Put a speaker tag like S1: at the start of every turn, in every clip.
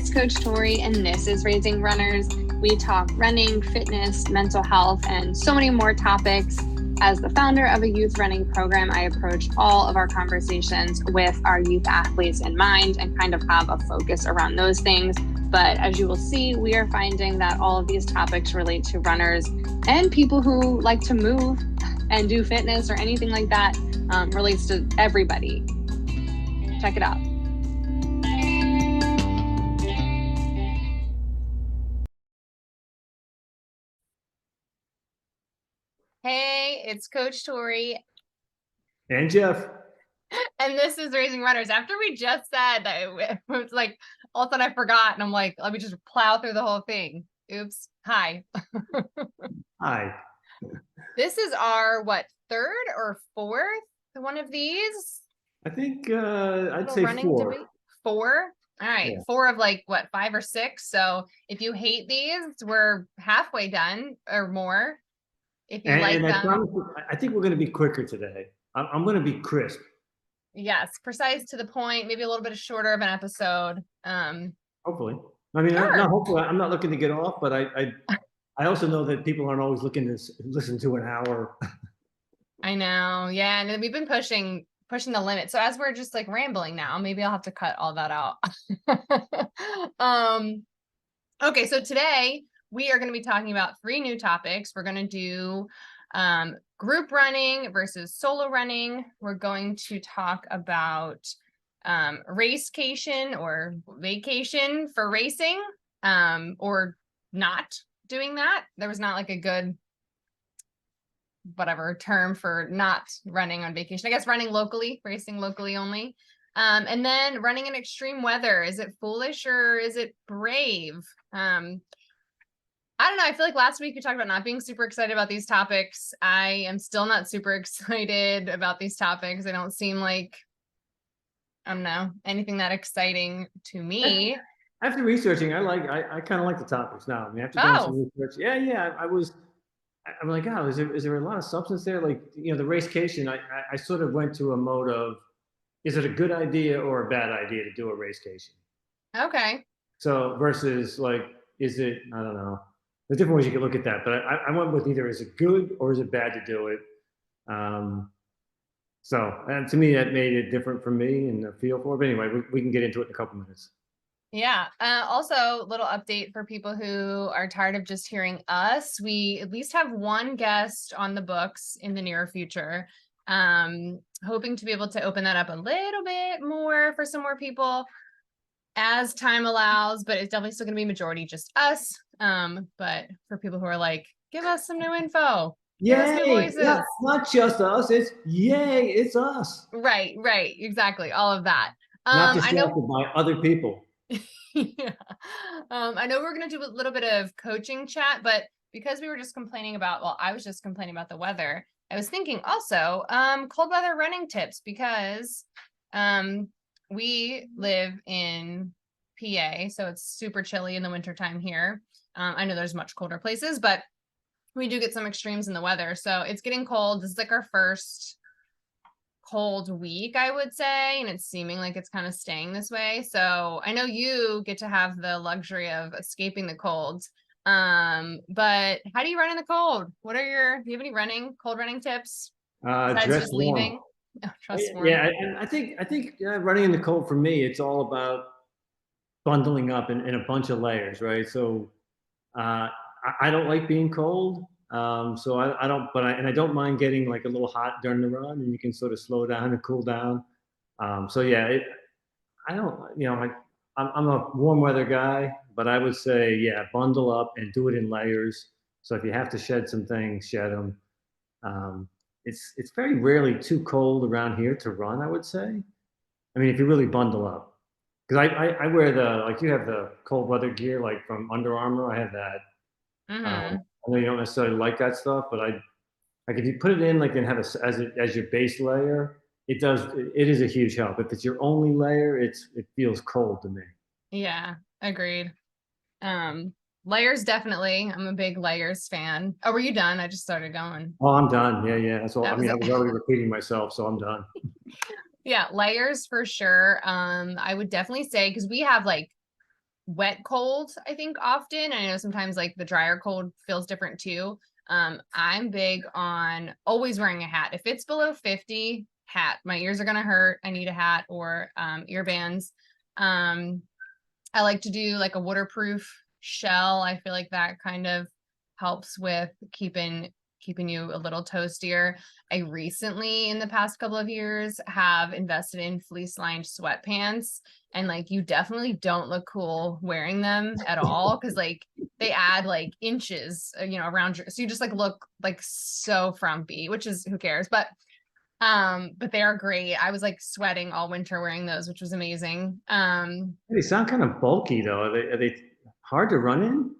S1: it's Coach Tori, and this is Raising Runners. We talk running, fitness, mental health, and so many more topics. As the founder of a youth running program, I approach all of our conversations with our youth athletes in mind and kind of have a focus around those things. But as you will see, we are finding that all of these topics relate to runners and people who like to move and do fitness or anything like that. Relates to everybody. Check it out. Hey, it's Coach Tori.
S2: And Jeff.
S1: And this is Raising Runners. After we just said that, it was like, all of a sudden I forgot. And I'm like, let me just plow through the whole thing. Oops. Hi.
S2: Hi.
S1: This is our, third or fourth one of these?
S2: I think I'd say four.
S1: Debate? Four? All right. Yeah. Four of 5 or 6. So if you hate these, we're halfway done or more. If you like them.
S2: I think we're going to be quicker today. I'm going to be crisp.
S1: Yes, precise, to the point, maybe a little bit shorter of an episode.
S2: Hopefully. I mean, sure. Not hopefully. I'm not looking to get off, but I also know that people aren't always looking to listen to an hour.
S1: I know. Yeah, and we've been pushing the limit. So as we're just rambling now, maybe I'll have to cut all that out. Okay, so today we are going to be talking about 3 new topics. We're going to do group running versus solo running. We're going to talk about racecation or vacation for racing, or not doing that. There was not a good term for not running on vacation. I guess running locally, racing locally only. And then running in extreme weather. Is it foolish or is it brave? I don't know. I feel like last week we talked about not being super excited about these topics. I am still not super excited about these topics. They don't seem like, I don't know, anything that exciting to me.
S2: After researching, I kind of like the topics now. I mean, after doing some research, I'm like, oh, is there a lot of substance there? The racecation, I sort of went to a mode of, is it a good idea or a bad idea to do a racecation? Okay. So versus is it, I don't know. There's different ways you can look at that, but I went with either is it good or is it bad to do it? And to me, that made it different for me and the feel for it. But anyway, we can get into it in a couple minutes.
S1: Yeah. Also, little update for people who are tired of just hearing us. We at least have one guest on the books in the near future. Hoping to be able to open that up a little bit more for some more people as time allows, but it's definitely still going to be majority just us. But for people who are give us some new info.
S2: Yay! Not just us. It's yay! It's us.
S1: Right. Exactly. All of that.
S2: Not distracted by other people.
S1: Yeah. I know we're going to do a little bit of coaching chat, but because we were just complaining about, I was just complaining about the weather. I was thinking also cold weather running tips, because we live in PA, so it's super chilly in the wintertime here. I know there's much colder places, but we do get some extremes in the weather. So it's getting cold. This is our first cold week, I would say, and it's seeming like it's kind of staying this way. So I know you get to have the luxury of escaping the cold. But how do you run in the cold? Do you have any cold running tips?
S2: Besides just leaving? Yeah, I think running in the cold for me, it's all about bundling up in a bunch of layers, right? So I don't like being cold. So I don't, and I don't mind getting a little hot during the run, and you can sort of slow down and cool down. So yeah, I don't, I'm a warm weather guy, but I would say, yeah, bundle up and do it in layers. So if you have to shed some things, shed them. It's very rarely too cold around here to run, I would say. I mean, if you really bundle up. Because I wear you have the cold weather gear, from Under Armour. I have that. Mm-hmm. I know you don't necessarily like that stuff, but if you put it in, and have as your base layer, it is a huge help. If it's your only layer, it feels cold to me.
S1: Yeah, agreed. Layers, definitely. I'm a big layers fan. Oh, were you done? I just started going.
S2: Oh, I'm done. Yeah. That's all. I was already repeating myself, so I'm done.
S1: Yeah, layers for sure. I would definitely say, because we have
S3: wet cold, I think, often. I know sometimes like the drier cold feels different too. I'm big on always wearing a hat. If it's below 50, hat. My ears are gonna hurt. I need a hat or ear bands. I like to do like a waterproof shell. I feel like that kind of helps with keeping you a little toastier. I recently, in the past couple of years, have invested in fleece lined sweatpants, and like you definitely don't look cool wearing them at all, because like they add like inches, around your, so you just like look like so frumpy, which is, who cares, but they are great. I was like sweating all winter wearing those, which was amazing.
S2: They sound kind of bulky though. Are they hard to run in?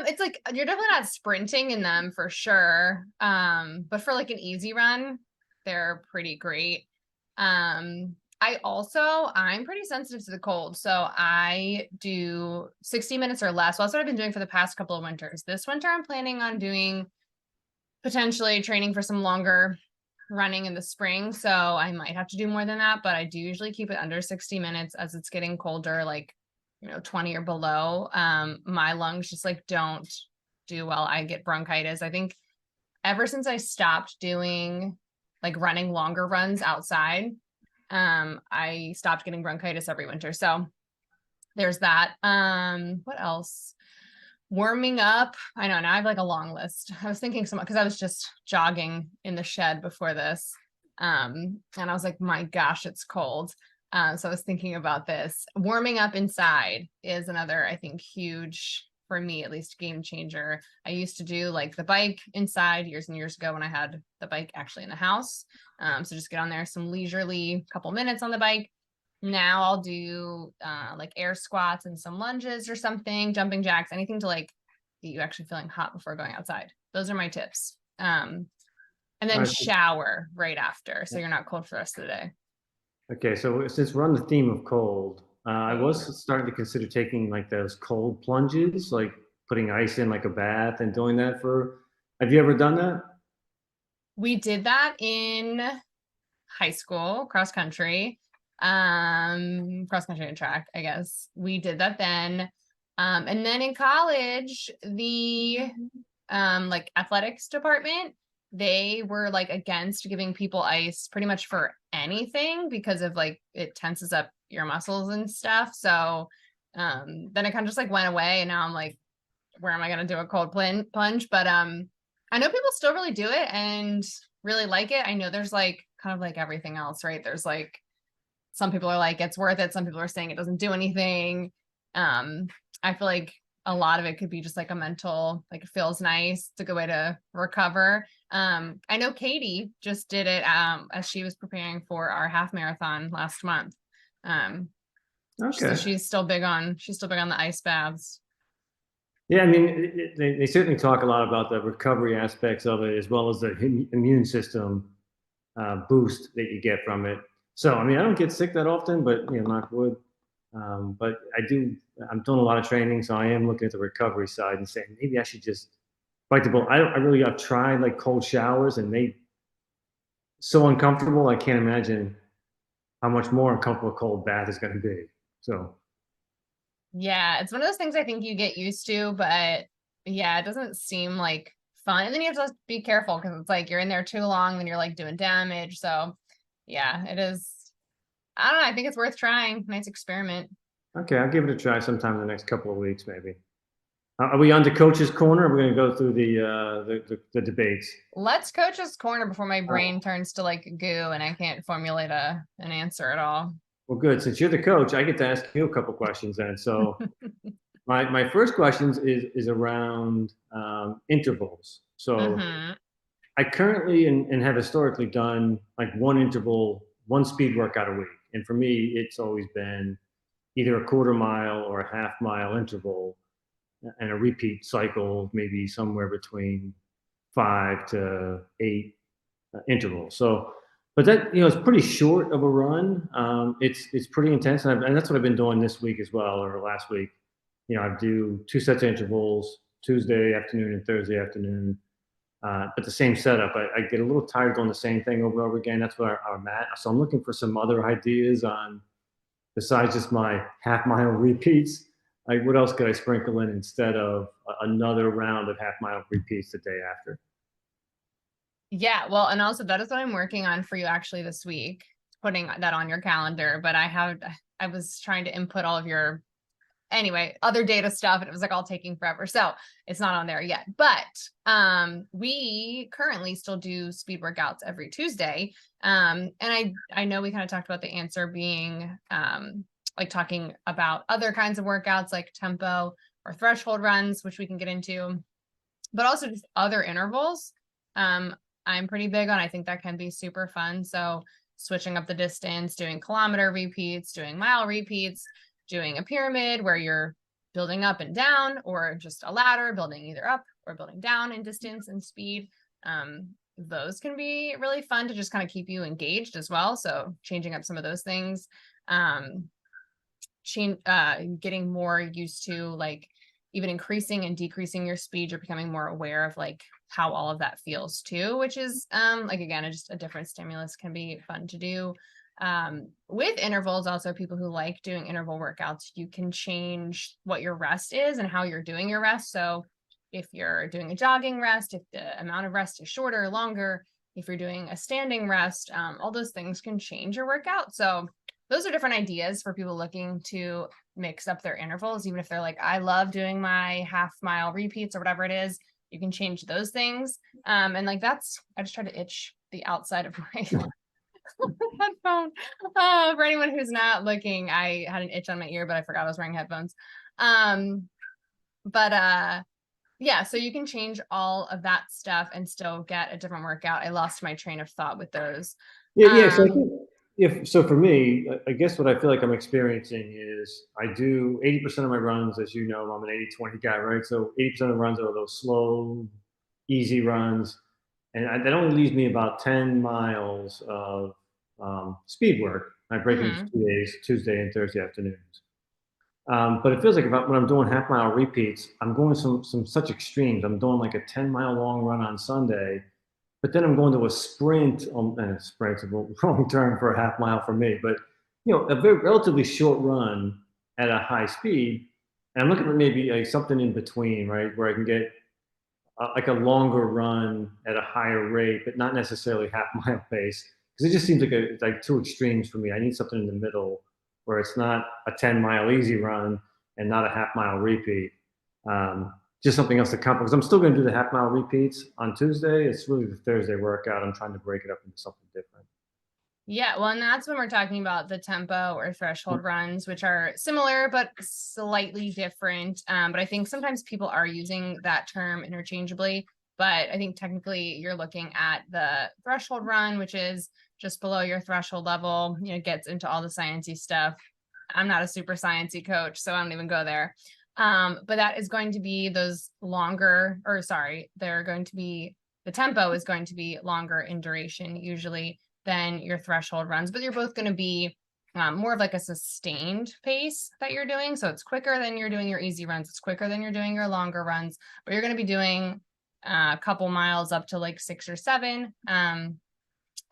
S3: It's like you're definitely not sprinting in them for sure. But for like an easy run, they're pretty great. I'm pretty sensitive to the cold, so I do 60 minutes or less. Well, that's what I've been doing for the past couple of winters. This winter, I'm planning on doing potentially training for some longer running in the spring, so I might have to do more than that, but I do usually keep it under 60 minutes as it's getting colder, like 20 or below. My lungs just like don't do well. I get bronchitis. I think ever since I stopped doing like running longer runs outside, I stopped getting bronchitis every winter. So there's that. What else? Warming up. I know now I have like a long list. I was thinking because I was just jogging in the shed before this. And I was like, my gosh, it's cold. So I was thinking about this. Warming up inside is another, I think, huge, for me at least, game changer. I used to do like the bike inside years and years ago when I had the bike actually in the house. So just get on there some leisurely couple minutes on the bike. Now I'll do like air squats and some lunges or something, jumping jacks, anything to like get you actually feeling hot before going outside. Those are my tips. And then shower right after, so you're not cold for the rest of the day.
S2: Okay, so since we're on the theme of cold, I was starting to consider taking like those cold plunges, like putting ice in like a bath and doing that for. Have you ever done that?
S3: We did that in high school, cross country and track, I guess. We did that then. And then in college, the like athletics department, they were like against giving people ice pretty much for anything because of like it tenses up your muscles and stuff. So then it kind of just like went away, and now I'm like, where am I going to do a cold plunge? But I know people still really do it and really like it. I know there's like kind of like everything else, right? There's like some people are like it's worth it, some people are saying it doesn't do anything. I feel like a lot of it could be just like a mental, like it feels nice. It's a good way to recover. I know Katie just did it as she was preparing for our half marathon last month. Okay. So she's still big on the ice baths.
S2: Yeah, I mean, they certainly talk a lot about the recovery aspects of it, as well as the immune system boost that you get from it. So, I mean, I don't get sick that often, but knock wood. But I'm doing a lot of training, so I am looking at the recovery side and saying maybe I should just bite the bullet. I've tried like cold showers, and they so uncomfortable. I can't imagine how much more uncomfortable a cold bath is going to be. So.
S3: Yeah, it's one of those things I think you get used to, but yeah, it doesn't seem like fun. And then you have to be careful because it's like you're in there too long, then you're like doing damage. So yeah, it is. I don't know. I think it's worth trying. Nice experiment.
S2: Okay, I'll give it a try sometime in the next couple of weeks, maybe. Are we on to Coach's Corner? Or are we going to go through the debates?
S3: Let's Coach's Corner before my brain turns to like goo and I can't formulate an answer at all.
S2: Well, good. Since you're the coach, I get to ask you a couple questions then. So my first question is around intervals. So I currently and have historically done like one speed workout a week. And for me, it's always been either a quarter mile or a half mile interval and a repeat cycle, maybe somewhere between 5 to 8 intervals. So, but that, it's pretty short of a run. It's pretty intense. And that's what I've been doing this week as well, or last week. I do 2 sets of intervals, Tuesday afternoon and Thursday afternoon. But the same setup, I get a little tired doing the same thing over and over again. That's where I'm at. So I'm looking for some other ideas on, besides just my half mile repeats. like what else could I sprinkle in instead of another round of half mile repeats the day after?
S3: Yeah, well, and also that is what I'm working on for you actually this week, putting that on your calendar. But I was trying to input all of your, anyway, other data stuff, and it was like all taking forever. So it's not on there yet. But we currently still do speed workouts every Tuesday. And I know we kind of talked about the answer being like talking about other kinds of workouts like tempo or threshold runs, which we can get into, but also just other intervals. I'm pretty big on, I think that can be super fun. So switching up the distance, doing kilometer repeats, doing mile repeats, doing a pyramid where you're building up and down, or just a ladder, building either up or building down in distance and speed. Those can be really fun to just kind of keep you engaged as well. So changing up some of those things, getting more used to like even increasing and decreasing your speed. You're becoming more aware of like how all of that feels too, which is like, again, just a different stimulus, can be fun to do. With intervals, also people who like doing interval workouts, you can change what your rest is and how you're doing your rest. So if you're doing a jogging rest, if the amount of rest is shorter or longer, if you're doing a standing rest, all those things can change your workout. So those are different ideas for people looking to mix up their intervals, even if they're like, I love doing my half mile repeats or whatever it is. You can change those things. And like I just try to itch the outside of my headphone. For anyone who's not looking, I had an itch on my ear, but I forgot I was wearing headphones. Yeah, so you can change all of that stuff and still get a different workout. I lost my train of thought with those.
S2: Yeah. So I think so for me, I guess what I feel like I'm experiencing is I do 80% of my runs, as you know, I'm an 80-20 guy, right? So 80% of the runs are those slow, easy runs. And that only leaves me about 10 miles of speed work. I break it into 2 days, Tuesday and Thursday afternoons. But it feels like when I'm doing half mile repeats, I'm going some such extremes. I'm doing like a 10-mile long run on Sunday, but then I'm going to a sprint. And sprint's a wrong term for a half mile for me, but a very relatively short run at a high speed. And I'm looking for maybe like something in between, right, where I can get like a longer run at a higher rate, but not necessarily half mile pace, because it just seems like it's like two extremes for me. I need something in the middle where it's not a 10-mile easy run and not a half mile repeat. Just something else to complement, because I'm still going to do the half mile repeats on Tuesday. It's really the Thursday workout. I'm trying to break it up into something different.
S3: Yeah, well, and that's when we're talking about the tempo or threshold runs, which are similar but slightly different. But I think sometimes people are using that term interchangeably. But I think technically you're looking at the threshold run, which is just below your threshold level. Gets into all the sciencey stuff. I'm not a super sciencey coach, so I don't even go there. But that is going to be those longer, or sorry, the tempo is going to be longer in duration usually than your threshold runs, but you're both going to be more of like a sustained pace that you're doing. So it's quicker than you're doing your easy runs. It's quicker than you're doing your longer runs, but you're going to be doing a couple miles up to like 6 or 7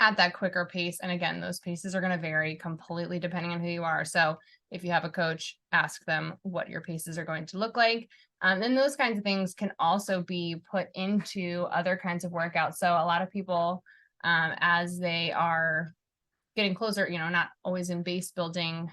S3: at that quicker pace. And again, those paces are going to vary completely depending on who you are. So if you have a coach, ask them what your paces are going to look like. And those kinds of things can also be put into other kinds of workouts. So a lot of people, as they are getting closer, not always in base building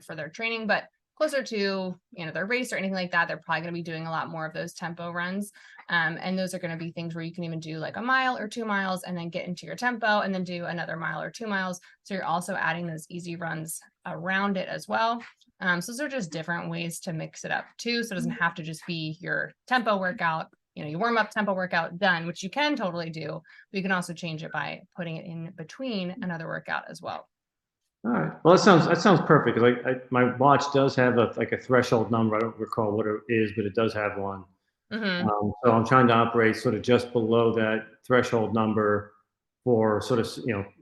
S3: for their training, but closer to, their race or anything like that, they're probably going to be doing a lot more of those tempo runs. And those are going to be things where you can even do like a mile or 2 miles and then get into your tempo and then do another mile or 2 miles. So you're also adding those easy runs around it as well. So those are just different ways to mix it up too. So it doesn't have to just be your tempo workout, you warm up, tempo workout, done, which you can totally do. But you can also change it by putting it in between another workout as well.
S2: All right. Well, that sounds perfect, because my watch does have a threshold number. I don't recall what it is, but it does have one. So I'm trying to operate sort of just below that threshold number for sort of,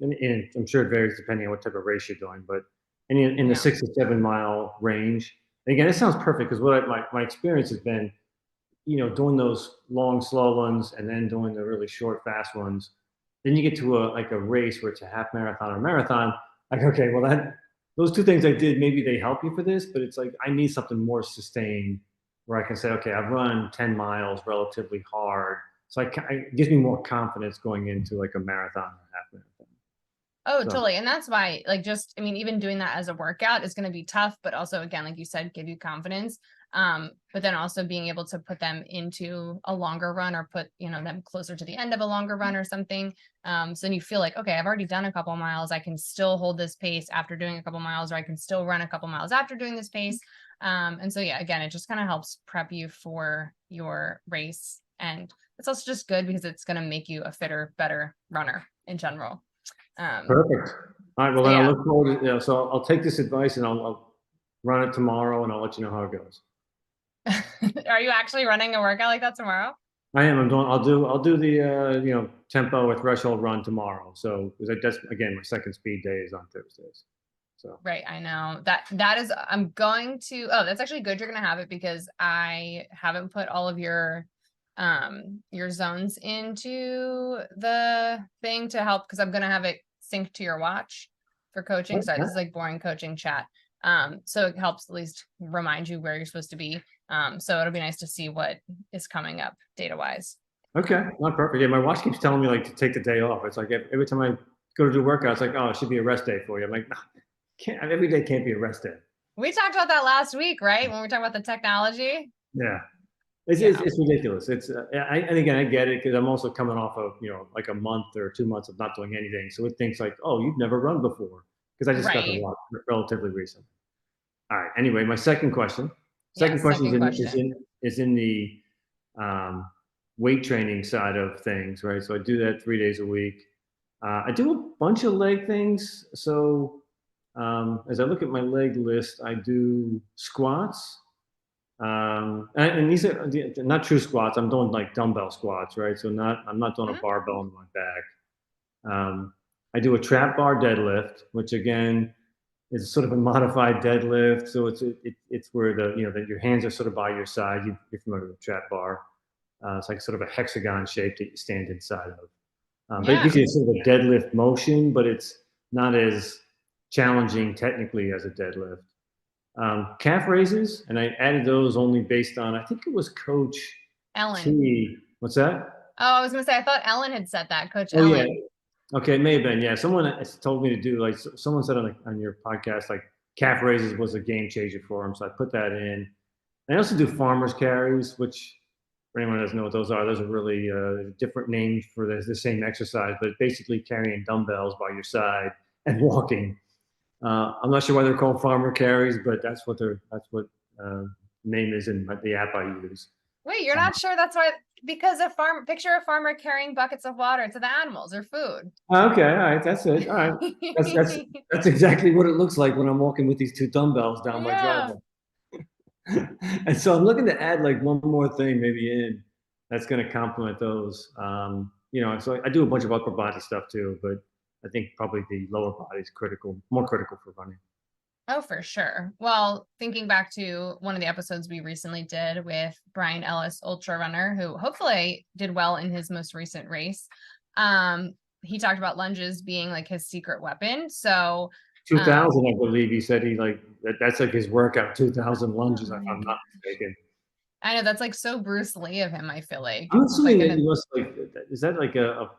S2: and I'm sure it varies depending on what type of race you're doing, but in the 6 to 7 mile range. And again, it sounds perfect, because what my experience has been, doing those long, slow ones and then doing the really short, fast ones. Then you get to a race where it's a half marathon or marathon. Like, okay, well those two things I did, maybe they help you for this, but it's like, I need something more sustained where I can say, okay, I've run 10 miles relatively hard. So it gives me more confidence going into like a marathon or half marathon.
S3: Oh, totally. And that's why, like, just, I mean, even doing that as a workout is going to be tough, but also, again, like you said, give you confidence. But then also being able to put them into a longer run, or put, them closer to the end of a longer run or something. So then you feel like, okay, I've already done a couple miles. I can still hold this pace after doing a couple miles, or I can still run a couple miles after doing this pace. And so, yeah, again, it just kind of helps prep you for your race. And it's also just good because it's going to make you a fitter, better runner in general.
S2: Perfect. All right. Well,
S3: so
S2: then
S3: yeah.
S2: I look forward to, so I'll take this advice and I'll run it tomorrow and I'll let you know how it goes.
S3: Are you actually running a workout like that tomorrow?
S2: I am. I'll do the tempo or threshold run tomorrow. So that's again, my second speed day is on Thursdays. So
S3: Right, I know that is. I'm going to. Oh, that's actually good. You're gonna have it because I haven't put all of your zones into the thing to help, because I'm gonna have it synced to your watch for coaching.
S2: okay.
S3: Sorry, this is like boring coaching chat. So it helps at least remind you where you're supposed to be. So it'll be nice to see what is coming up data wise.
S2: Okay, not perfect. Yeah, my watch keeps telling me like to take the day off. It's like every time I go to do workouts, like, oh, it should be a rest day for you. I'm like, no, every day can't be a rest day.
S3: We talked about that last week, right? When we were talking about the technology.
S2: Yeah, it's ridiculous. It's and again, I get it because I'm also coming off of like a month or 2 months of not doing anything. So it thinks like, oh, you've never run before, because I just got the watch relatively recently. All right. Anyway, my second question. Second question is in the weight training side of things, right? So I do that 3 days a week. I do a bunch of leg things. So as I look at my leg list, I do squats. And these are not true squats. I'm doing like dumbbell squats, right? So I'm not doing a barbell on my back. I do a trap bar deadlift, which again is sort of a modified deadlift. So it's where that your hands are sort of by your side. You're familiar with trap bar. It's like sort of a hexagon shape that you stand inside of. But it gives you sort of a deadlift motion, but it's not as challenging technically as a deadlift. Calf raises, and I added those only based on, I think it was Coach
S3: Ellen.
S2: T. What's that?
S3: Oh, I was going to say, I thought Ellen had said that, Coach Ellen.
S2: Yeah. Okay, it may have been. Yeah, someone told me to do, like, someone said on your podcast, like, calf raises was a game changer for him, so I put that in. I also do farmer's carries, which, for anyone who doesn't know what those are really different names for the same exercise, but basically carrying dumbbells by your side and walking. I'm not sure why they're called farmer carries, but that's what name is in the app I use.
S3: Wait, you're not sure that's why? Because picture a farmer carrying buckets of water to the animals or food.
S2: Okay, all right, that's it. All right, that's exactly what it looks like when I'm walking with these two dumbbells down my driveway. And so I'm looking to add like one more thing maybe in that's going to complement those. So I do a bunch of upper body stuff too, but I think probably the lower body is more critical for running.
S3: Oh, for sure. Well, thinking back to one of the episodes we recently did with Brian Ellis, ultra runner, who hopefully did well in his most recent race. He talked about lunges being like his secret weapon. So
S2: 2000, I believe he said that's like his workout, 2000 lunges, if I'm not mistaken.
S3: I know, that's like so Bruce Lee of him, I feel like.
S2: I'm assuming that he must is that like a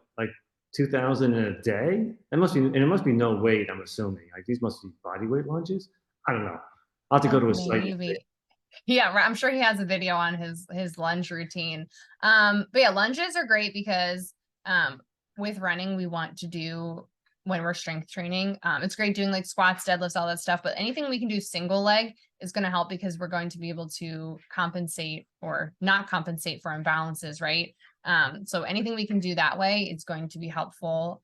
S2: 2,000 in a day? It must be no weight, I'm assuming. Like these must be body weight lunges. I don't know. I'll have to go to his site.
S3: Yeah, I'm sure he has a video on his lunge routine. But yeah, lunges are great because with running, we want to do when we're strength training. It's great doing like squats, deadlifts, all that stuff, but anything we can do single leg is going to help because we're going to be able to compensate or not compensate for imbalances, right? So anything we can do that way, it's going to be helpful.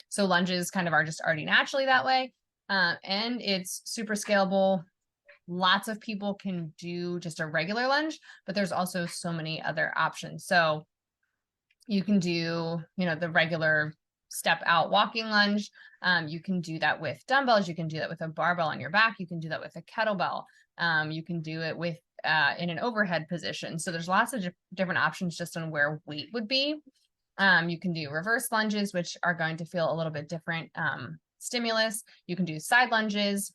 S3: So lunges kind of are just already naturally that way. And it's super scalable. Lots of people can do just a regular lunge, but there's also so many other options. So you can do, the regular step out walking lunge. You can do that with dumbbells. You can do that with a barbell on your back. You can do that with a kettlebell. You can do it with in an overhead position. So there's lots of different options just on where weight would be. You can do reverse lunges, which are going to feel a little bit different stimulus. You can do side lunges.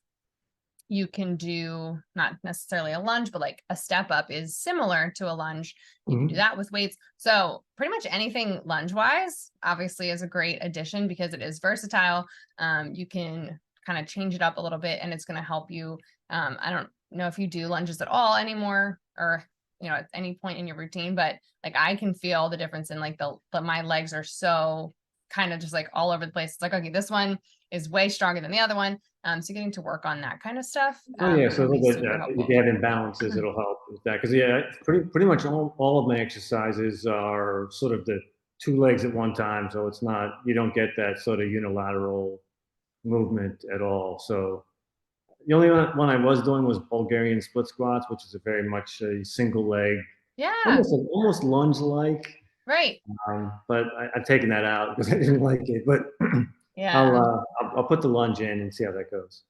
S3: you can do not necessarily a lunge, but like a step up is similar to a lunge. You can do that with weights. So pretty much anything lunge wise, obviously, is a great addition because it is versatile. You can kind of change it up a little bit, and it's going to help you. I don't know if you do lunges at all anymore, or at any point in your routine, but like I can feel the difference in like my legs are so kind of just like all over the place. It's like, okay, this one is way stronger than the other one. So getting to work on that kind of stuff.
S2: So if you have imbalances, it'll help with that. Because pretty much all of my exercises are sort of the two legs at one time. So it's not, you don't get that sort of unilateral movement at all. So the only one I was doing was Bulgarian split squats, which is a very much a single leg.
S3: Yeah.
S2: Almost lunge-like.
S3: Right.
S2: But I've taken that out because I didn't like it. But yeah, I'll put the lunge in and see how that goes.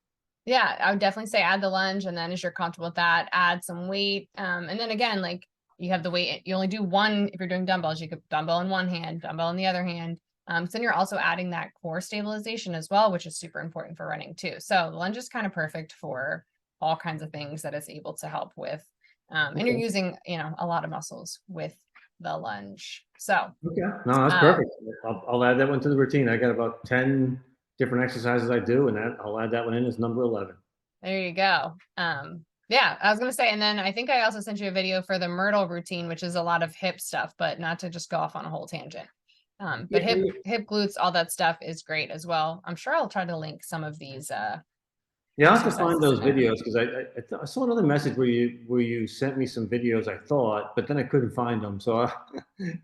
S3: Yeah, I would definitely say add the lunge, and then as you're comfortable with that, add some weight. And then again, like you have the weight, you only do one. If you're doing dumbbells, you could dumbbell in one hand, dumbbell in the other hand. So then you're also adding that core stabilization as well, which is super important for running too. So the lunge is kind of perfect for all kinds of things that it's able to help with. And you're using, a lot of muscles with the lunge. So
S2: okay, no, that's perfect. I'll add that one to the routine. I got about 10 different exercises I do, and I'll add that one in as number 11.
S3: There you go. Yeah, I was gonna say, and then I think I also sent you a video for the Myrtle routine, which is a lot of hip stuff, but not to just go off on a whole tangent. But hip, glutes, all that stuff is great as well. I'm sure I'll try to link some of these.
S2: Yeah, I'll have to find those videos because I saw another message where you sent me some videos, I thought, but then I couldn't find them. So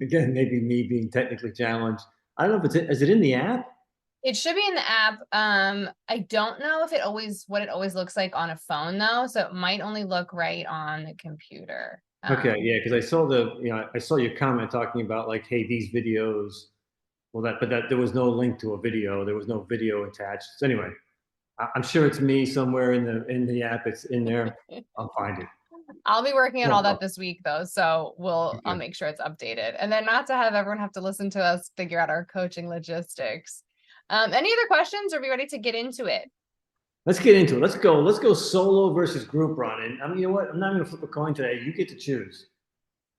S2: again, maybe me being technically challenged. I don't know if is it in the app?
S3: It should be in the app. I don't know if what it always looks like on a phone though. So it might only look right on the computer.
S2: Okay, yeah, because I saw your comment talking about like, hey, these videos. Well, but there was no link to a video. There was no video attached. So anyway, I'm sure it's me somewhere in the app. It's in there. I'll find it.
S3: I'll be working on all that this week though, so I'll make sure it's updated, and then not to have everyone have to listen to us figure out our coaching logistics. Any other questions? Or are we ready to get into it?
S2: Let's get into it. Let's go solo versus group running. I mean, you know what? I'm not going to flip a coin today. You get to choose.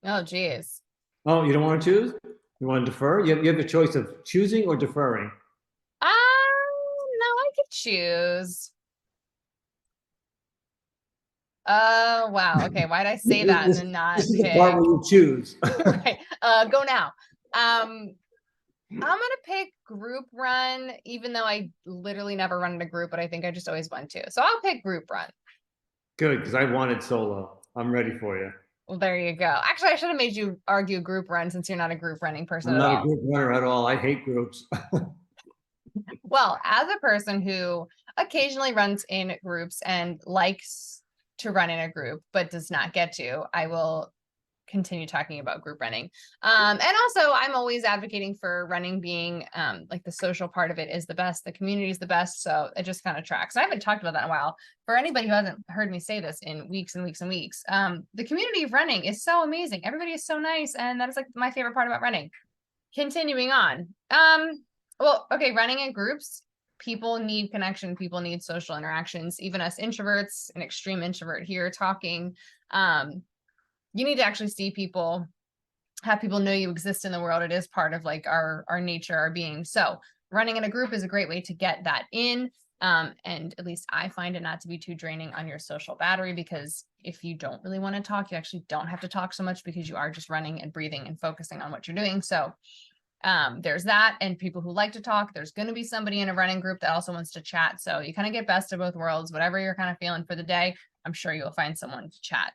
S3: Oh, geez.
S2: Oh, you don't want to choose? You want to defer? You have the choice of choosing or deferring.
S3: No, I could choose. Oh, wow. Okay, why'd I say that and then not
S2: pick? This is the part where you choose.
S3: Right. Go now. I'm gonna pick group run, even though I literally never run in a group, but I think I just always want to. So I'll pick group run.
S2: Good, because I wanted solo. I'm ready for you.
S3: Well, there you go. Actually, I should have made you argue group run since you're not a group running person at all.
S2: I'm not a group runner at all. I hate groups.
S3: Well, as a person who occasionally runs in groups and likes to run in a group, but does not get to, I will continue talking about group running. And also I'm always advocating for running being like the social part of it is the best. The community is the best. So it just kind of tracks. I haven't talked about that in a while. For anybody who hasn't heard me say this in weeks and weeks and weeks, the community of running is so amazing. Everybody is so nice. And that is like my favorite part about running. Continuing on. Well, okay, running in groups, people need connection. People need social interactions. Even us introverts, an extreme introvert here talking, you need to actually see people, have people know you exist in the world. It is part of like our nature, our being. So running in a group is a great way to get that in. And at least I find it not to be too draining on your social battery, because if you don't really want to talk, you actually don't have to talk so much because you are just running and breathing and focusing on what you're doing. So there's that. And people who like to talk, there's going to be somebody in a running group that also wants to chat. So you kind of get best of both worlds. Whatever you're kind of feeling for the day, I'm sure you'll find someone to chat.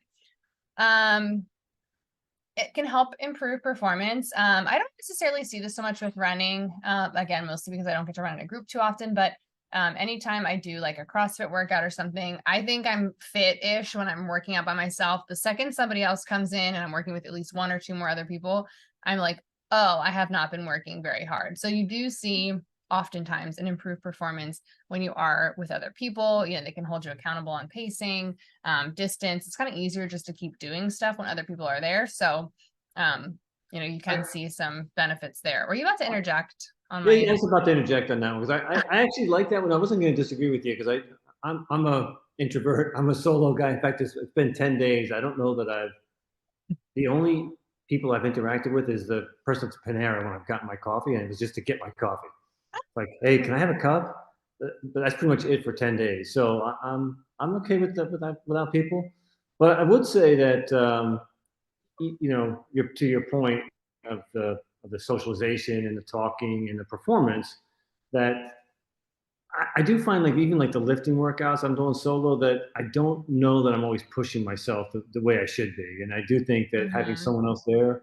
S3: It can help improve performance. I don't necessarily see this so much with running, again, mostly because I don't get to run in a group too often, but anytime I do like a CrossFit workout or something, I think I'm fit-ish when I'm working out by myself. The second somebody else comes in and I'm working with at least one or two more other people, I'm like, oh, I have not been working very hard. So you do see oftentimes an improved performance when you are with other people. They can hold you accountable on pacing, distance. It's kind of easier just to keep doing stuff when other people are there. So, you can see some benefits there. Were you about to interject on my?
S2: Yeah, I was about to interject on that one because I actually like that one. I wasn't going to disagree with you because I'm a introvert. I'm a solo guy. In fact, it's been 10 days. I don't know that the only people I've interacted with is the person at Panera when I've gotten my coffee, and it was just to get my coffee. Like, hey, can I have a cup? But that's pretty much it for 10 days. So I'm okay with that without people. But I would say that to your point of the socialization and the talking and the performance, that I do find like even like the lifting workouts I'm doing solo, that I don't know that I'm always pushing myself the way I should be. And I do think that having someone else there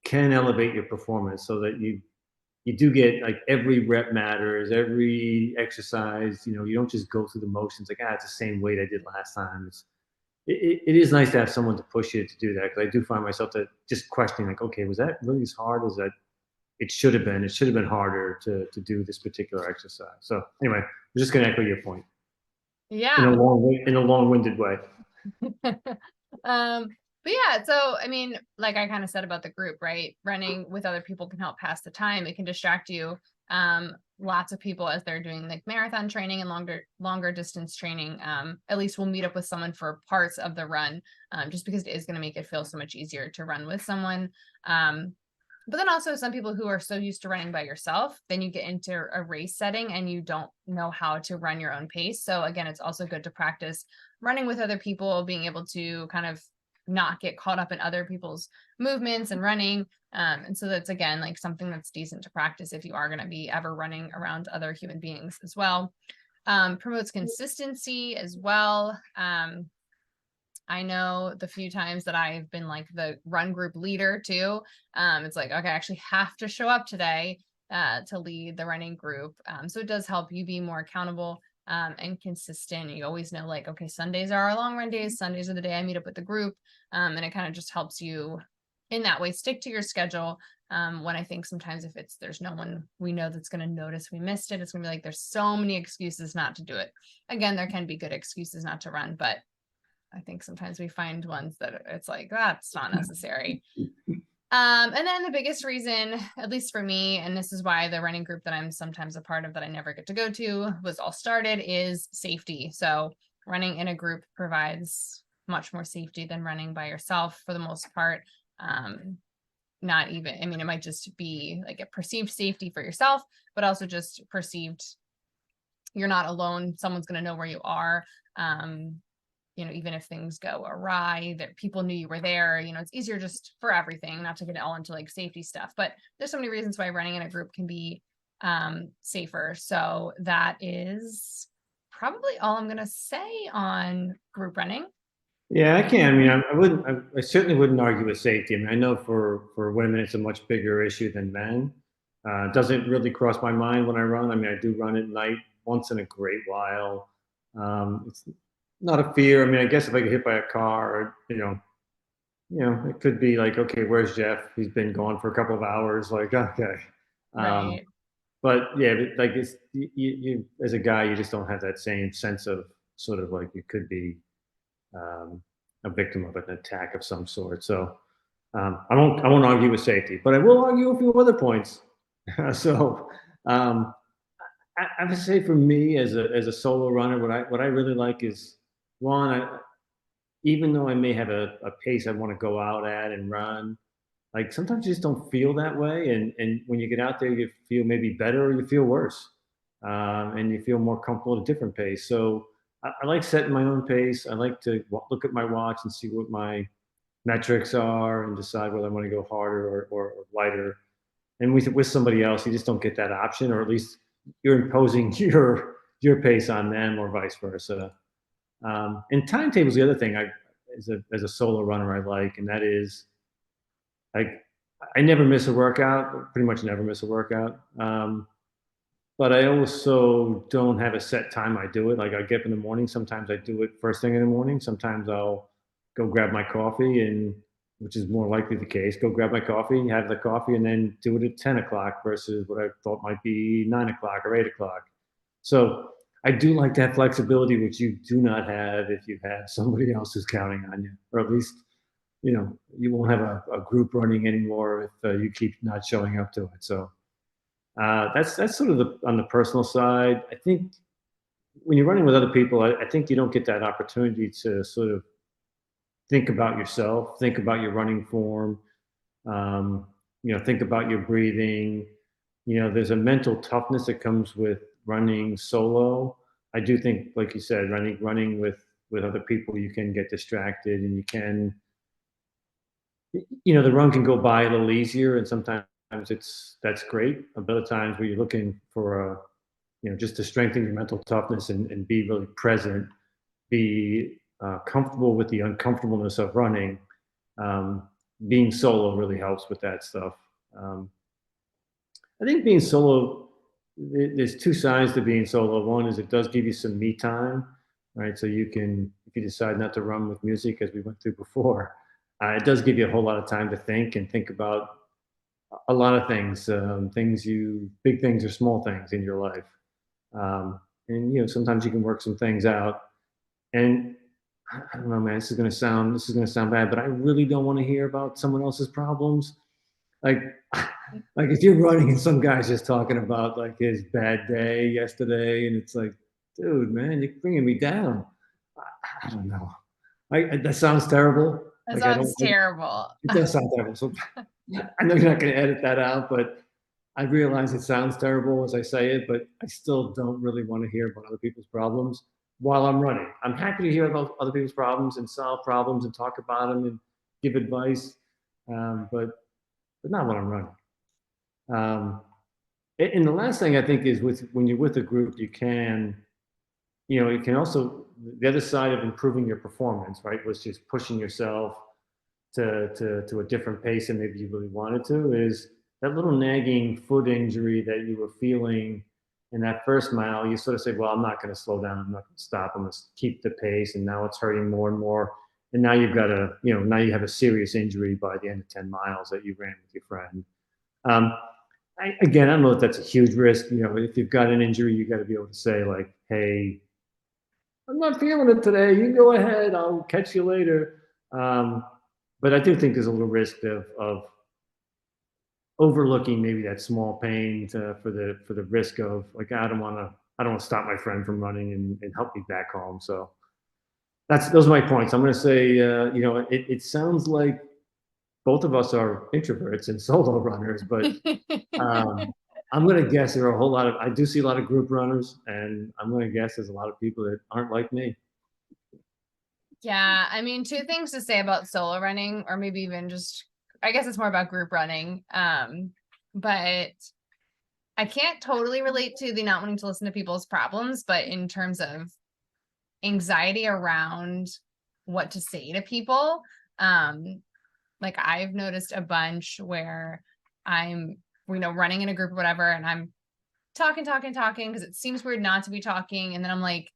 S2: can elevate your performance so that you do get like every rep matters, every exercise, you don't just go through the motions like, it's the same weight I did last time. It is nice to have someone to push you to do that, because I do find myself that just questioning like, okay, was that really as hard as that it should have been? It should have been harder to do this particular exercise. So anyway, I'm just going to echo your point.
S3: Yeah.
S2: In a long-winded way.
S3: But yeah, so I mean, like I kind of said about the group, right? Running with other people can help pass the time. It can distract you. Lots of people, as they're doing like marathon training and longer distance training, at least will meet up with someone for parts of the run, just because it is going to make it feel so much easier to run with someone. But then also some people who are so used to running by yourself, then you get into a race setting and you don't know how to run your own pace. So again, it's also good to practice running with other people, being able to kind of not get caught up in other people's movements and running. And so that's, again, like something that's decent to practice if you are going to be ever running around other human beings as well. Promotes consistency as well. I know the few times that I've been like the run group leader too. It's like, okay, I actually have to show up today to lead the running group. So it does help you be more accountable and consistent. You always know like, okay, Sundays are our long run days. Sundays are the day I meet up with the group. And it kind of just helps you in that way stick to your schedule. When I think sometimes if there's no one we know that's going to notice we missed it, it's going to be like, there's so many excuses not to do it. Again, there can be good excuses not to run, but I think sometimes we find ones that it's like, that's not necessary. And then the biggest reason, at least for me, and this is why the running group that I'm sometimes a part of that I never get to go to was all started, is safety. So running in a group provides much more safety than running by yourself for the most part. Not even, I mean, it might just be like a perceived safety for yourself, but also just perceived, you're not alone. Someone's going to know where you are. Even if things go awry, that people knew you were there, it's easier just for everything, not to get all into like safety stuff, but there's so many reasons why running in a group can be safer. So that is probably all I'm going to say on group running.
S2: Yeah, I can. I mean, I certainly wouldn't argue with safety. I mean, I know for women, it's a much bigger issue than men. It doesn't really cross my mind when I run. I mean, I do run at night once in a great while. It's not a fear. I mean, I guess if I get hit by a car, or, it could be like, okay, where's Jeff? He's been gone for a couple of hours. Like, okay.
S3: Right.
S2: But yeah, like you as a guy, you just don't have that same sense of sort of like you could be a victim of an attack of some sort. So I won't argue with safety, but I will argue a few other points. So I would say for me as a solo runner, what I really like is, one, even though I may have a pace I want to go out at and run, like sometimes you just don't feel that way. And when you get out there, you feel maybe better or you feel worse. And you feel more comfortable at a different pace. So I like setting my own pace. I like to look at my watch and see what my metrics are and decide whether I want to go harder or lighter. And with somebody else, you just don't get that option, or at least you're imposing your pace on them, or vice versa. And timetable is the other thing as a solo runner I like, and that is, like, I never miss a workout, pretty much never miss a workout. But I also don't have a set time I do it. Like, I get up in the morning. Sometimes I do it first thing in the morning. Sometimes I'll go grab my coffee, which is more likely the case, go grab my coffee, have the coffee, and then do it at 10 o'clock versus what I thought might be 9 o'clock or 8 o'clock. So I do like that flexibility, which you do not have if you have somebody else who's counting on you, or at least, you won't have a group running anymore if you keep not showing up to it. So that's sort of on the personal side. I think when you're running with other people, I think you don't get that opportunity to sort of think about yourself, think about your running form, think about your breathing. There's a mental toughness that comes with running solo. I do think, like you said, running with other people, you can get distracted, and you can, the run can go by a little easier, and sometimes that's great. But other times where you're looking for just to strengthen your mental toughness and be really present, be comfortable with the uncomfortableness of running. Being solo really helps with that stuff. I think being solo, there's two sides to being solo. One is it does give you some me time, right? So you can, if you decide not to run with music, as we went through before, it does give you a whole lot of time to think about a lot of things, big things or small things in your life. And sometimes you can work some things out. And I don't know, man, this is gonna sound bad, but I really don't want to hear about someone else's problems. Like, like if you're running and some guy's just talking about like his bad day yesterday, and it's like, dude, man, you're bringing me down. I don't know. That sounds terrible.
S3: That
S2: Like,
S3: sounds terrible.
S2: It does sound terrible. So I know you're not going to edit that out, but I realize it sounds terrible as I say it, but I still don't really want to hear about other people's problems while I'm running. I'm happy to hear about other people's problems and solve problems and talk about them and give advice, but not when I'm running. And the last thing I think is when you're with a group, you can also, the other side of improving your performance, right, was just pushing yourself to a different pace than maybe you really wanted to, is that little nagging foot injury that you were feeling in that first mile. You sort of say, well, I'm not going to slow down. I'm not going to stop. I'm going to keep the pace. And now it's hurting more and more. And now you've got now you have a serious injury by the end of 10 miles that you ran with your friend. I don't know if that's a huge risk. If you've got an injury, you got to be able to say like, hey, I'm not feeling it today. You go ahead. I'll catch you later. But I do think there's a little risk of overlooking maybe that small pain for the risk of like, I don't want to stop my friend from running and help me back home. So those are my points. I'm going to say, it sounds like both of us are introverts and solo runners, but I'm going to guess there are I do see a lot of group runners, and I'm going to guess there's a lot of people that aren't like me.
S3: Yeah, I mean, two things to say about solo running, or maybe even just, I guess it's more about group running. But I can't totally relate to the not wanting to listen to people's problems, but in terms of anxiety around what to say to people, like I've noticed a bunch where I'm, running in a group or whatever, and I'm talking because it seems weird not to be talking. And then I'm like,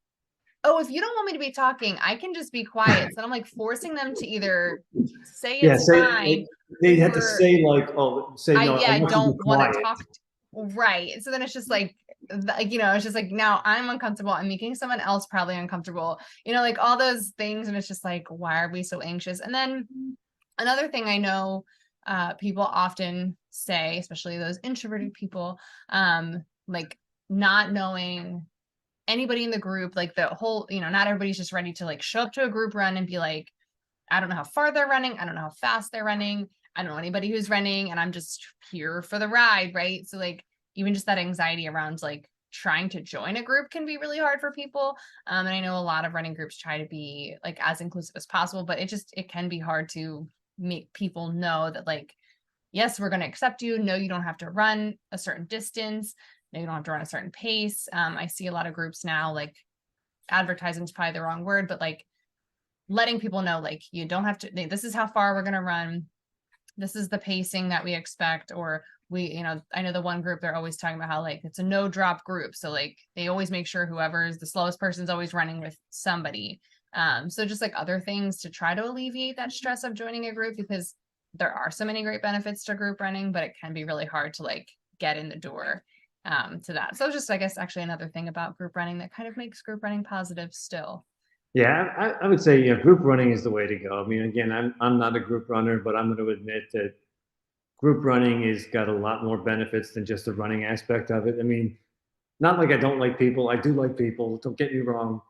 S3: oh, if you don't want me to be talking, I can just be quiet. So then I'm like forcing them to either say it's fine.
S2: They have to say like, oh, say no.
S3: I don't want to talk. Right. So then it's just like, it's just like, now I'm uncomfortable. I'm making someone else probably uncomfortable, like all those things. And it's just like, why are we so anxious? And then another thing I know people often say, especially those introverted people, like not knowing anybody in the group, like the whole, not everybody's just ready to like show up to a group run and be like, I don't know how far they're running. I don't know how fast they're running. I don't know anybody who's running, and I'm just here for the ride. Right. So like, even just that anxiety around like trying to join a group can be really hard for people. And I know a lot of running groups try to be like as inclusive as possible, but it can be hard to make people know that like, yes, we're going to accept you. No, you don't have to run a certain distance. No, you don't have to run a certain pace. I see a lot of groups now, like advertising is probably the wrong word, but like letting people know, like, you don't have to, this is how far we're going to run. This is the pacing that we expect. Or I know the one group, they're always talking about how like, it's a no drop group. So like, they always make sure whoever's the slowest person's always running with somebody. So just like other things to try to alleviate that stress of joining a group, because there are so many great benefits to group running, but it can be really hard to like get in the door to that. So just, I guess, actually another thing about group running that kind of makes group running positive still.
S2: Yeah, I would say, group running is the way to go. I mean, again, I'm not a group runner, but I'm going to admit that group running has got a lot more benefits than just the running aspect of it. I mean, not like I don't like people. I do like people. Don't get me wrong.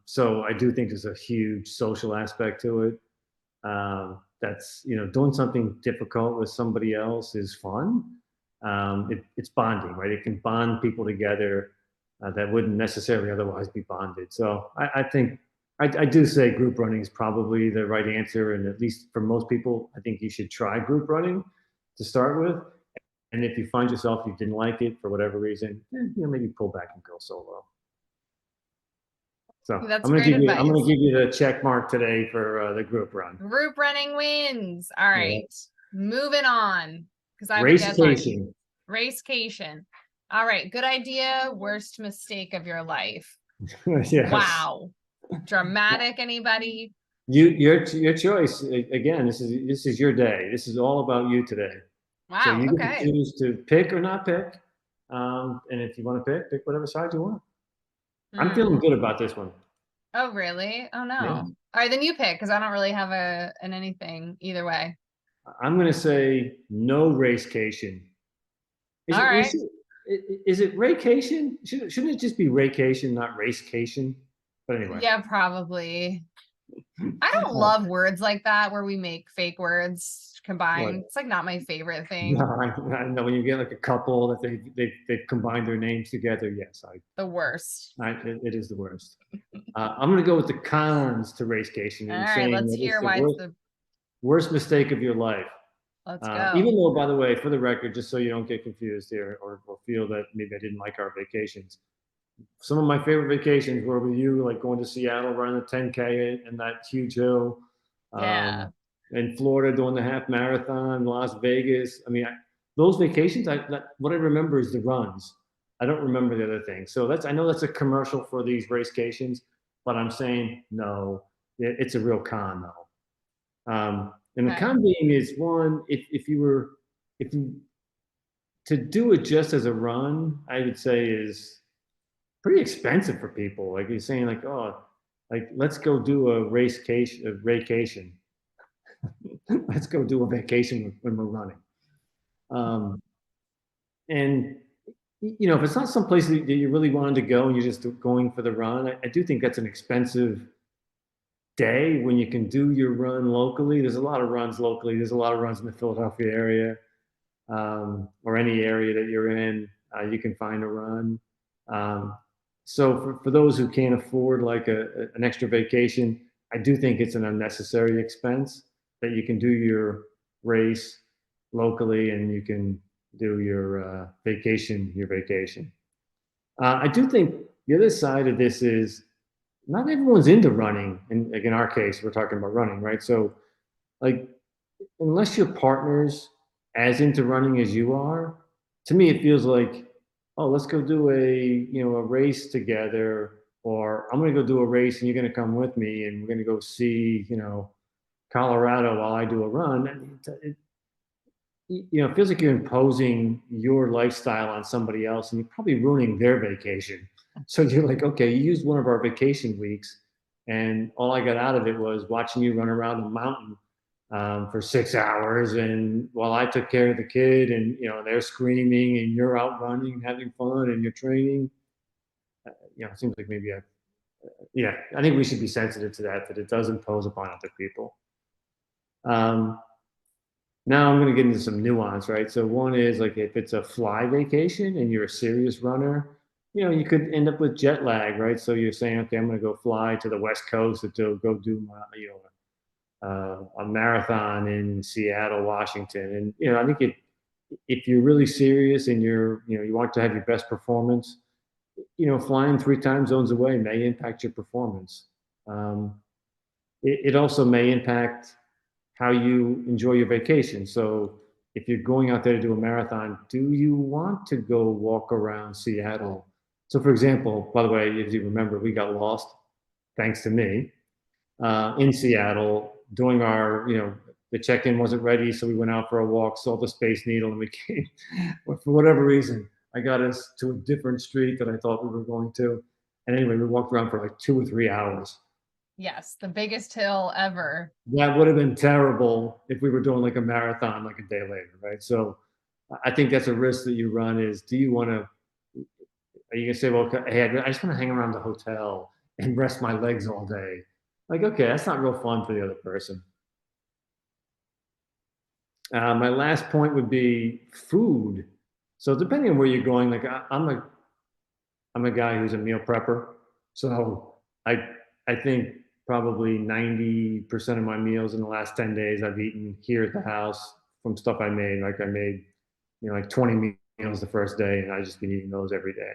S2: So I do think there's a huge social aspect to it. That's, doing something difficult with somebody else is fun. It's bonding, right? It can bond people together that wouldn't necessarily otherwise be bonded. So I think I do say group running is probably the right answer. And at least for most people, I think you should try group running to start with. And if you find yourself you didn't like it for whatever reason, maybe pull back and go solo. So
S3: That's
S2: I'm gonna
S3: great
S2: give you
S3: advice.
S2: I'm gonna give you the check mark today for the group run.
S3: Group running wins. All right, moving on because I have
S2: Racecation.
S3: Racecation. All right, good idea. Worst mistake of your life.
S2: Yes.
S3: Wow. Dramatic. Anybody?
S2: Your choice. Again, this is your day. This is all about you today.
S3: Wow.
S2: So you
S3: okay.
S2: can choose to pick or not pick. And if you want to pick whatever side you want. I'm feeling good about this one.
S3: Oh, really? Oh, no.
S2: Yeah.
S3: All right, then you pick because I don't really have an anything either way.
S2: I'm going to say no racecation.
S3: All right.
S2: Is it raycation? Shouldn't it just be raycation, not racecation? But anyway.
S3: Yeah, probably. I don't love words like that where we make fake words combined. What? It's like not my favorite thing.
S2: No, I know when you get like a couple that they've combined their names together. Yes,
S3: the worst.
S2: It is the worst. I'm going to go with the cons to racecation.
S3: All right, let's hear why it's the
S2: worst mistake of your life.
S3: Let's go.
S2: Even though, by the way, for the record, just so you don't get confused here or feel that maybe I didn't like our vacations. Some of my favorite vacations were with you, like going to Seattle, running the 10K and that huge hill.
S3: Yeah.
S2: In Florida, doing the half marathon, Las Vegas. I mean, those vacations, what I remember is the runs. I don't remember the other things. So I know that's a commercial for these racecations, but I'm saying no, it's a real con though. And the con being is one, if you to do it just as a run, I would say is pretty expensive for people. Like you're saying, like, oh, like let's go do a vacation. Let's go do a vacation when we're running. And if it's not someplace that you really wanted to go and you're just going for the run, I do think that's an expensive day when you can do your run locally. There's a lot of runs locally. There's a lot of runs in the Philadelphia area or any area that you're in. You can find a run. So for those who can't afford like an extra vacation, I do think it's an unnecessary expense that you can do your race locally and you can do your vacation. I do think the other side of this is not everyone's into running. And like in our case, we're talking about running, right? So like, unless your partner's as into running as you are, to me, it feels like, oh, let's go do a race together, or I'm going to go do a race and you're going to come with me and we're going to go see, Colorado while I do a run. It feels like you're imposing your lifestyle on somebody else and you're probably ruining their vacation. So you're like, okay, you used one of our vacation weeks and all I got out of it was watching you run around the mountain for 6 hours. And while I took care of the kid and, they're screaming and you're out running, having fun and you're training, it seems like maybe I think we should be sensitive to that it does impose upon other people. Now I'm going to get into some nuance, right? So one is like if it's a fly vacation and you're a serious runner, you could end up with jet lag, right? So you're saying, okay, I'm going to go fly to the West Coast to go do my, a marathon in Seattle, Washington. And, I think if you're really serious and you want to have your best performance, flying 3 time zones away may impact your performance. It also may impact how you enjoy your vacation. So if you're going out there to do a marathon, do you want to go walk around Seattle? So for example, by the way, if you remember, we got lost, thanks to me, in Seattle doing our, the check-in wasn't ready. So we went out for a walk, saw the Space Needle and we came, for whatever reason, I got us to a different street that I thought we were going to. And anyway, we walked around for like 2 or 3 hours.
S3: Yes, the biggest hill ever.
S2: That would have been terrible if we were doing like a marathon like a day later, right? So I think that's a risk that you run is, do you want to Are you gonna say, well, hey, I just want to hang around the hotel and rest my legs all day? Like, okay, that's not real fun for the other person. My last point would be food. So depending on where you're going, like I'm a guy who's a meal prepper. So I think probably 90% of my meals in the last 10 days I've eaten here at the house from stuff I made. Like I made, like 20 meals the first day, and I just been eating those every day.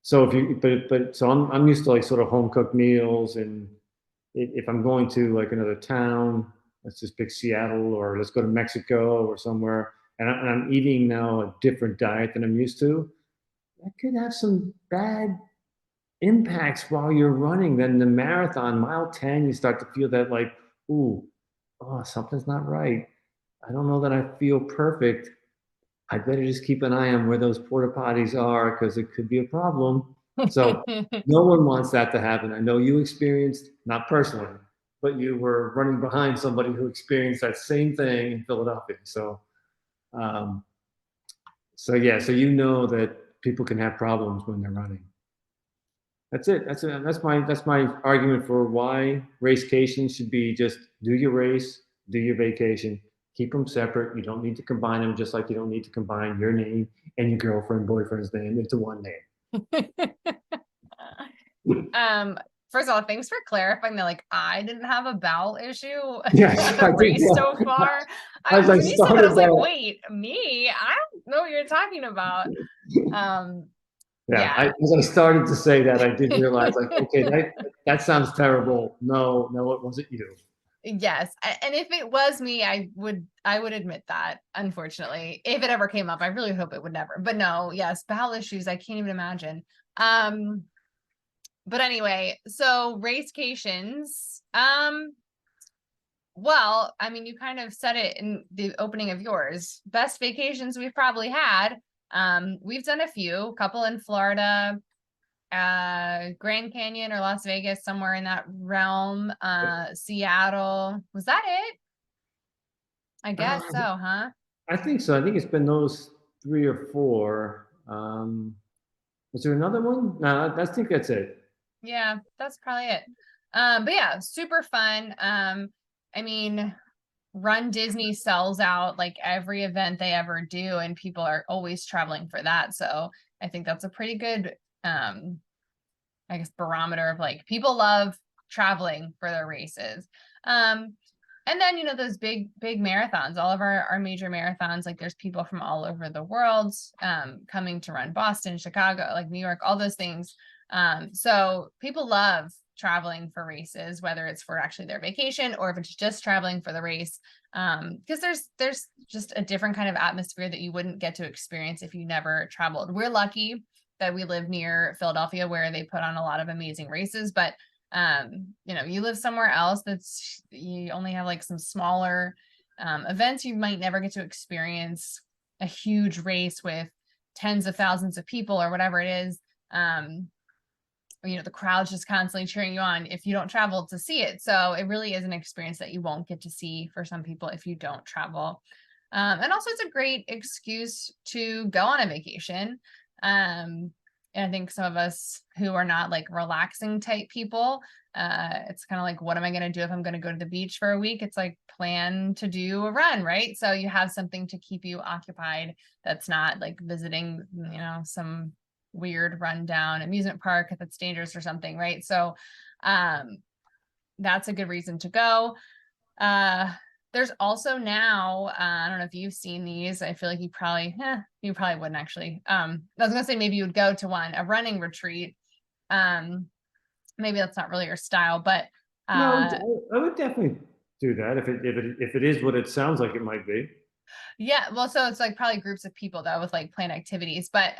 S2: So if you, so I'm used to like sort of home cooked meals, and if I'm going to like another town, let's just pick Seattle, or let's go to Mexico or somewhere, and I'm eating now a different diet than I'm used to, that could have some bad impacts while you're running. Then the marathon, mile 10, you start to feel that like, ooh, oh, something's not right. I don't know that I feel perfect. I better just keep an eye on where those porta potties are, because it could be a problem. So no one wants that to happen. I know you experienced, not personally, but you were running behind somebody who experienced that same thing in Philadelphia. Um, so yeah, so that people can have problems when they're running. That's it. That's my argument for why racecations should be just do your race, do your vacation, keep them separate. You don't need to combine them, just like you don't need to combine your name and your girlfriend, boyfriend's name into one name.
S3: First of all, thanks for clarifying that, like, I didn't have a bowel issue
S2: Yes,
S3: in the race so far. When you said that, I was like, wait, me? I don't know what you're talking about.
S2: Yeah. As I started to say that, I did realize, like, okay, that sounds terrible. No, it wasn't you.
S3: Yes, and if it was me, I would admit that. Unfortunately, if it ever came up, I really hope it would never. But no, yes, bowel issues, I can't even imagine. But anyway, so racecations. Well, I mean, you kind of said it in the opening of yours. Best vacations we've probably had. We've done a couple in Florida, Grand Canyon or Las Vegas, somewhere in that realm. Seattle. Was that it? I guess so, huh?
S2: I think so. I think it's been those 3 or 4. Was there another one? No, I think that's it.
S3: Yeah, that's probably it. But yeah, super fun. I mean, Run Disney sells out like every event they ever do, and people are always traveling for that. So I think that's a pretty good, I guess, barometer of like people love traveling for their races. And then, those big marathons, all of our major marathons, like there's people from all over the world coming to run Boston, Chicago, like New York, all those things. So people love traveling for races, whether it's for actually their vacation or if it's just traveling for the race. Because there's just a different kind of atmosphere that you wouldn't get to experience if you never traveled. We're lucky that we live near Philadelphia, where they put on a lot of amazing races, but you live somewhere else you only have like some smaller events, you might never get to experience a huge race with tens of thousands of people or whatever it is. The crowd's just constantly cheering you on if you don't travel to see it. So it really is an experience that you won't get to see for some people if you don't travel. And also it's a great excuse to go on a vacation. And I think some of us who are not like relaxing type people, it's kind of like, what am I going to do if I'm going to go to the beach for a week? It's like, plan to do a run, right? So you have something to keep you occupied that's not like visiting, some weird rundown amusement park that's dangerous or something, right? So that's a good reason to go. There's also now, I don't know if you've seen these. I feel like you probably wouldn't actually. I was gonna say maybe you would go to a running retreat. Maybe that's not really your style, but
S2: no, I would definitely do that if it is what it sounds like it might be.
S3: Yeah, well, so it's like probably groups of people that with like plan activities, but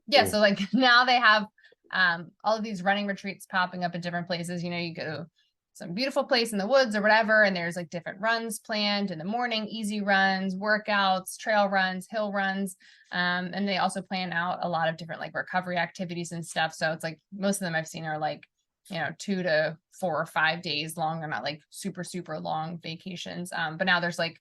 S3: yeah, so like now they have all of these running retreats popping up in different places. You go to some beautiful place in the woods or whatever, and there's like different runs planned in the morning, easy runs, workouts, trail runs, hill runs, and they also plan out a lot of different like recovery activities and stuff. So it's like most of them I've seen are like 2 to 4 or 5 days long. They're not like super long vacations, but now there's like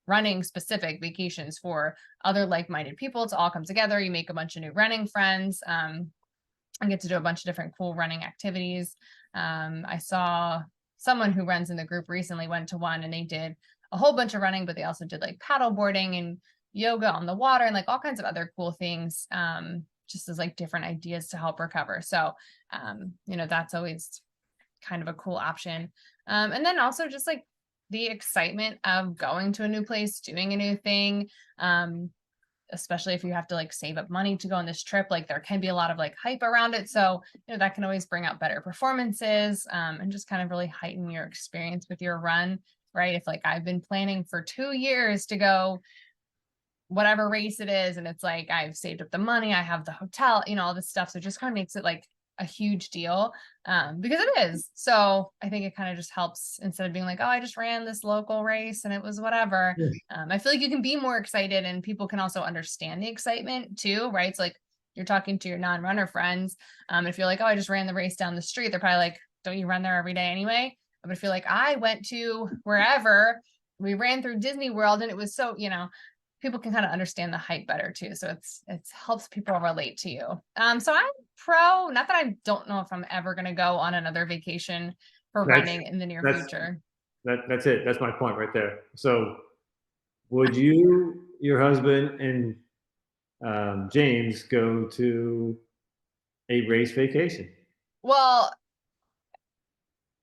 S3: running specific vacations for other like-minded people to all come together. You make a bunch of new running friends. I get to do a bunch of different cool running activities. I saw someone who runs in the group recently went to one and they did a whole bunch of running, but they also did like paddle boarding and yoga on the water and like all kinds of other cool things, just as like different ideas to help recover. So, that's always kind of a cool option. And then also just like the excitement of going to a new place, doing a new thing. Especially if you have to like save up money to go on this trip, like there can be a lot of like hype around it. So, that can always bring out better performances, and just kind of really heighten your experience with your run, right? If like I've been planning for 2 years to go whatever race it is, and it's like I've saved up the money, I have the hotel, all this stuff. So it just kind of makes it like a huge deal, because it is. So I think it kind of just helps instead of being like, oh, I just ran this local race and it was whatever. I feel like you can be more excited and people can also understand the excitement too, right? It's like you're talking to your non-runner friends. If you're like, oh, I just ran the race down the street, they're probably like, don't you run there every day anyway? But if you're like, I went to wherever, we ran through Disney World and it was so, people can kind of understand the hype better too. So it's helps people relate to you. So I'm pro, not that I don't know if I'm ever going to go on another vacation for running in the near future.
S2: That's it. That's my point right there. So would you, your husband and James go to a race vacation?
S3: Well,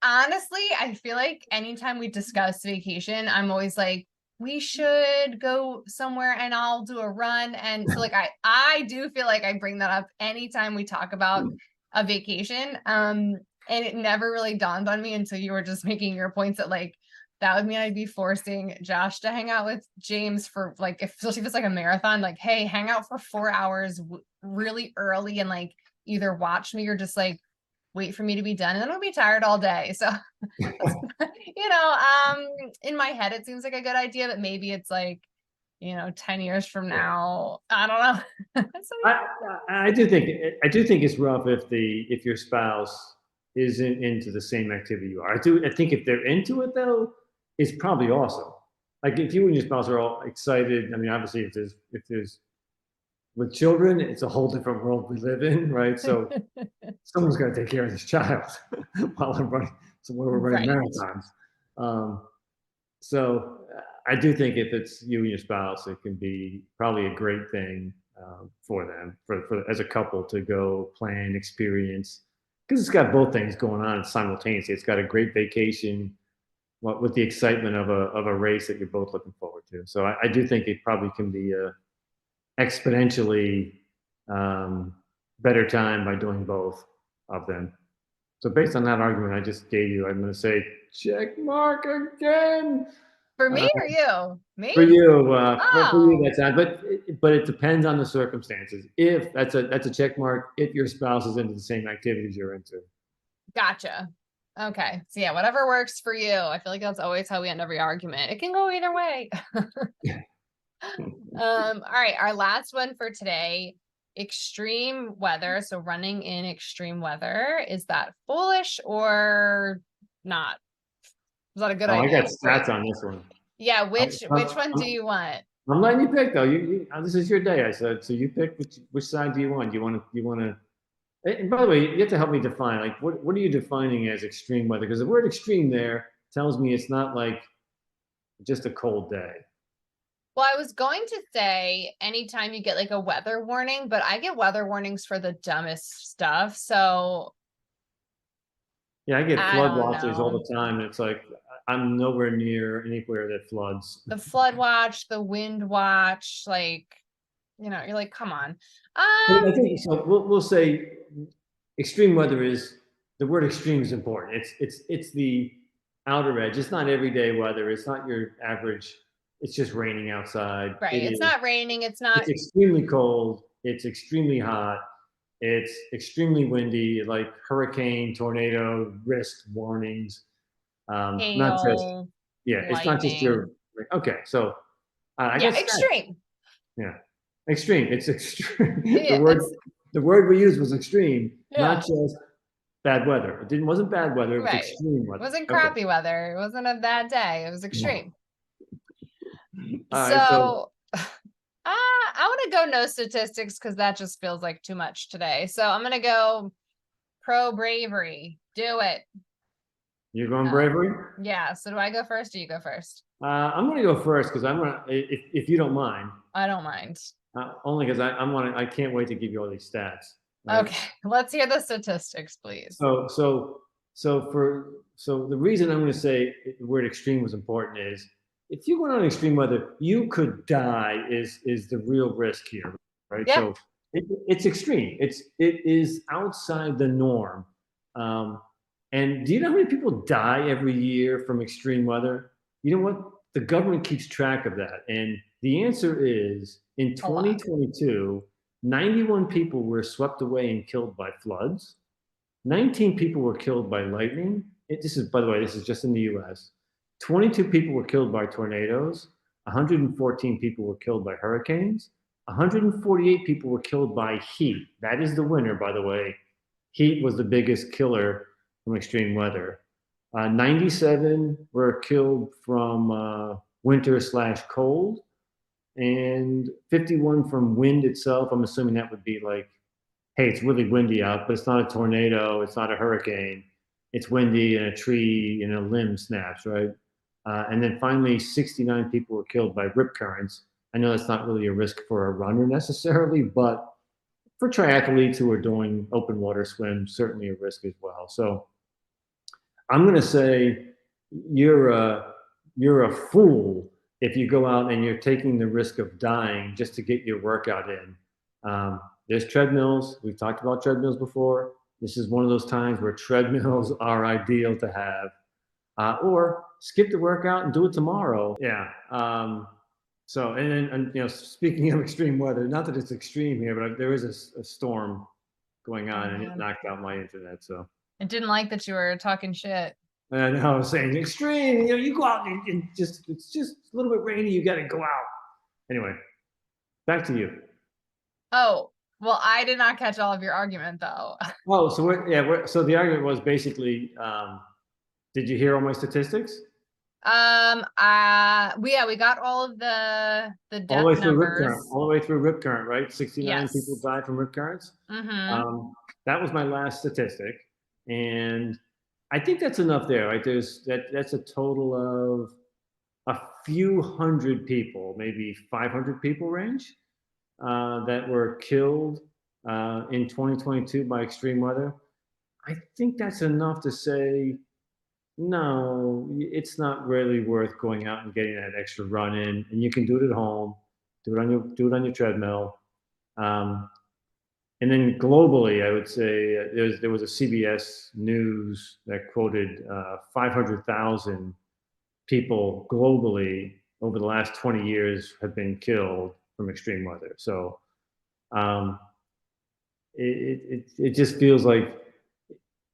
S3: honestly, I feel like anytime we discuss vacation, I'm always like, we should go somewhere and I'll do a run. And so like, I do feel like I bring that up anytime we talk about a vacation. And it never really dawned on me until you were just making your points that like, that would mean I'd be forcing Josh to hang out with James for like, especially if it's like a marathon, like, hey, hang out for 4 hours really early and like either watch me or just like wait for me to be done and then I'll be tired all day. So, in my head, it seems like a good idea, but maybe it's like, 10 years from now, I don't know.
S2: So, I do think it's rough if your spouse isn't into the same activity you are. I think if they're into it though, it's probably awesome. Like if you and your spouse are all excited, I mean, obviously if there's with children, it's a whole different world we live in, right? So someone's got to take care of this child while I'm running. So we're running marathons. So I do think if it's you and your spouse, it can be probably a great thing for them, for as a couple to go plan, experience, because it's got both things going on simultaneously. It's got a great vacation with the excitement of a race that you're both looking forward to. So I do think it probably can be a exponentially better time by doing both of them. So based on that argument I just gave you, I'm going to say check mark again.
S3: For me or you? Me?
S2: For you, for you that's on. But it depends on the circumstances. If that's a check mark, if your spouse is into the same activities you're into.
S3: Gotcha. Okay. So yeah, whatever works for you. I feel like that's always how we end every argument. It can go either way. All right. Our last one for today, extreme weather. So running in extreme weather, is that foolish or not? Is that a good idea?
S2: I got stats on this one.
S3: Yeah. Which one do you want?
S2: I'm letting you pick though. This is your day. I said, so you pick which side do you want? Do you want to, and by the way, you have to help me define, like, what are you defining as extreme weather? Because the word extreme there tells me it's not like just a cold day.
S3: Well, I was going to say anytime you get like a weather warning, but I get weather warnings for the dumbest stuff. So
S2: yeah, I get flood watches all the time. And it's like, I'm nowhere near anywhere that floods.
S3: The flood watch, the wind watch, like, you're like, come on.
S2: I think so. We'll say extreme weather is, the word extreme is important. It's the outer edge. It's not everyday weather. It's not your average. It's just raining outside.
S3: Right. It's not raining. It's
S2: extremely cold. It's extremely hot. It's extremely windy, like hurricane, tornado, risk warnings.
S3: Hail,
S2: not just,
S3: lightning.
S2: It's not just your, okay. So I guess
S3: extreme.
S2: Extreme. It's extreme. The word we used was extreme, not just bad weather. It wasn't bad weather. It was extreme weather.
S3: It wasn't crappy weather. It wasn't a bad day. It was extreme. So I want to go no statistics because that just feels like too much today. So I'm going to go pro bravery. Do it.
S2: You're going bravery?
S3: Yeah. So do I go first or you go first?
S2: I'm going to go first because I'm going to, if you don't mind.
S3: I don't mind.
S2: Only because I can't wait to give you all these stats. Right?
S3: Okay. Let's hear the statistics, please.
S2: So the reason I'm going to say the word extreme was important is if you went on extreme weather, you could die is the real risk here, right?
S3: Yeah.
S2: So it's extreme. It is outside the norm. And do you know how many people die every year from extreme weather? You know what? The government keeps track of that. And the answer is in 2022, 91 people were swept away and killed by floods. 19 people were killed by lightning. This is, by the way, this is just in the US. 22 people were killed by tornadoes. 114 people were killed by hurricanes. 148 people were killed by heat. That is the winner, by the way. Heat was the biggest killer from extreme weather. 97 were killed from winter/cold, and 51 from wind itself. I'm assuming that would be like, hey, it's really windy out, but it's not a tornado, it's not a hurricane. It's windy and a tree and a limb snaps, right? And then finally, 69 people were killed by rip currents. I know that's not really a risk for a runner necessarily, but for triathletes who are doing open water swims, certainly a risk as well. So I'm going to say you're a fool if you go out and you're taking the risk of dying just to get your workout in. There's treadmills. We've talked about treadmills before. This is one of those times where treadmills are ideal to have, or skip the workout and do it tomorrow. Yeah. So, and you know, speaking of extreme weather, not that it's extreme here, but there is a storm going on, and it knocked out my internet. So
S3: I didn't like that you were talking shit.
S2: And I was saying extreme. You know, you go out and just it's just a little bit rainy. You got to go out. Anyway, back to you.
S3: Oh, well, I did not catch all of your argument though.
S2: Oh, so so the argument was basically, did you hear all my statistics?
S3: We got all of the death
S2: all the way through
S3: numbers.
S2: Rip current, all the way through rip current, right? 69 people died from rip currents.
S3: Mm-hmm.
S2: That was my last statistic, and I think that's enough there, right? That's a total of a few hundred people, maybe 500 people range, that were killed in 2022 by extreme weather. I think that's enough to say, no, it's not really worth going out and getting that extra run in, and you can do it at home, do it on your treadmill. And then globally, I would say there was a CBS News that quoted 500,000 people globally over the last 20 years have been killed from extreme weather. So it just feels like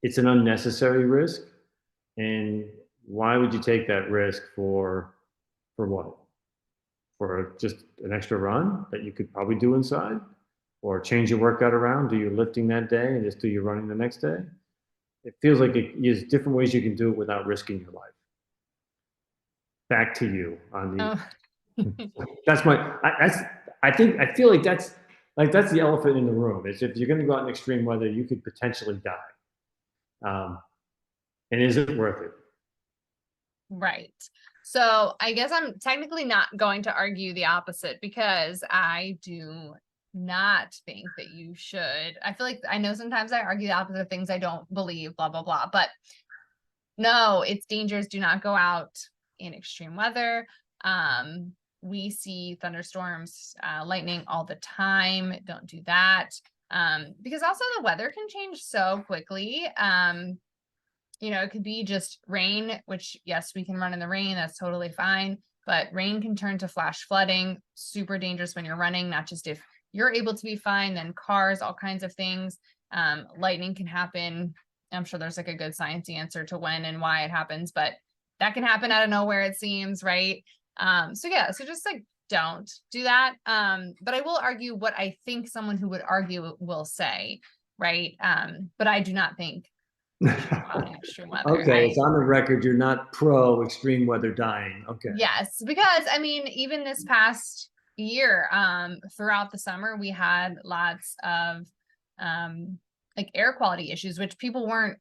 S2: it's an unnecessary risk. And why would you take that risk for what? For just an extra run that you could probably do inside? Or change your workout around, do your lifting that day and just do your running the next day? It feels like there's different ways you can do it without risking your life. Back to you on the. I feel like that's the elephant in the room. Is if you're going to go out in extreme weather, you could potentially die. And is it worth it?
S3: Right. So I guess I'm technically not going to argue the opposite because I do not think that you should. I feel like I know sometimes I argue the opposite of things I don't believe, blah, blah, blah. But no, it's dangerous. Do not go out in extreme weather. We see thunderstorms, lightning all the time. Don't do that. Because also the weather can change so quickly. You know, it could be just rain, which yes, we can run in the rain. That's totally fine. But rain can turn to flash flooding, super dangerous when you're running, not just if you're able to be fine, then cars, all kinds of things. Lightning can happen. I'm sure there's like a good science answer to when and why it happens, but that can happen out of nowhere, it seems, right? So just like don't do that. But I will argue what I think someone who would argue will say, right? But I do not think extreme weather.
S2: Okay, it's on the record. You're not pro extreme weather dying. Okay.
S3: Yes, because I mean, even this past year, throughout the summer, we had lots of like air quality issues, which people weren't,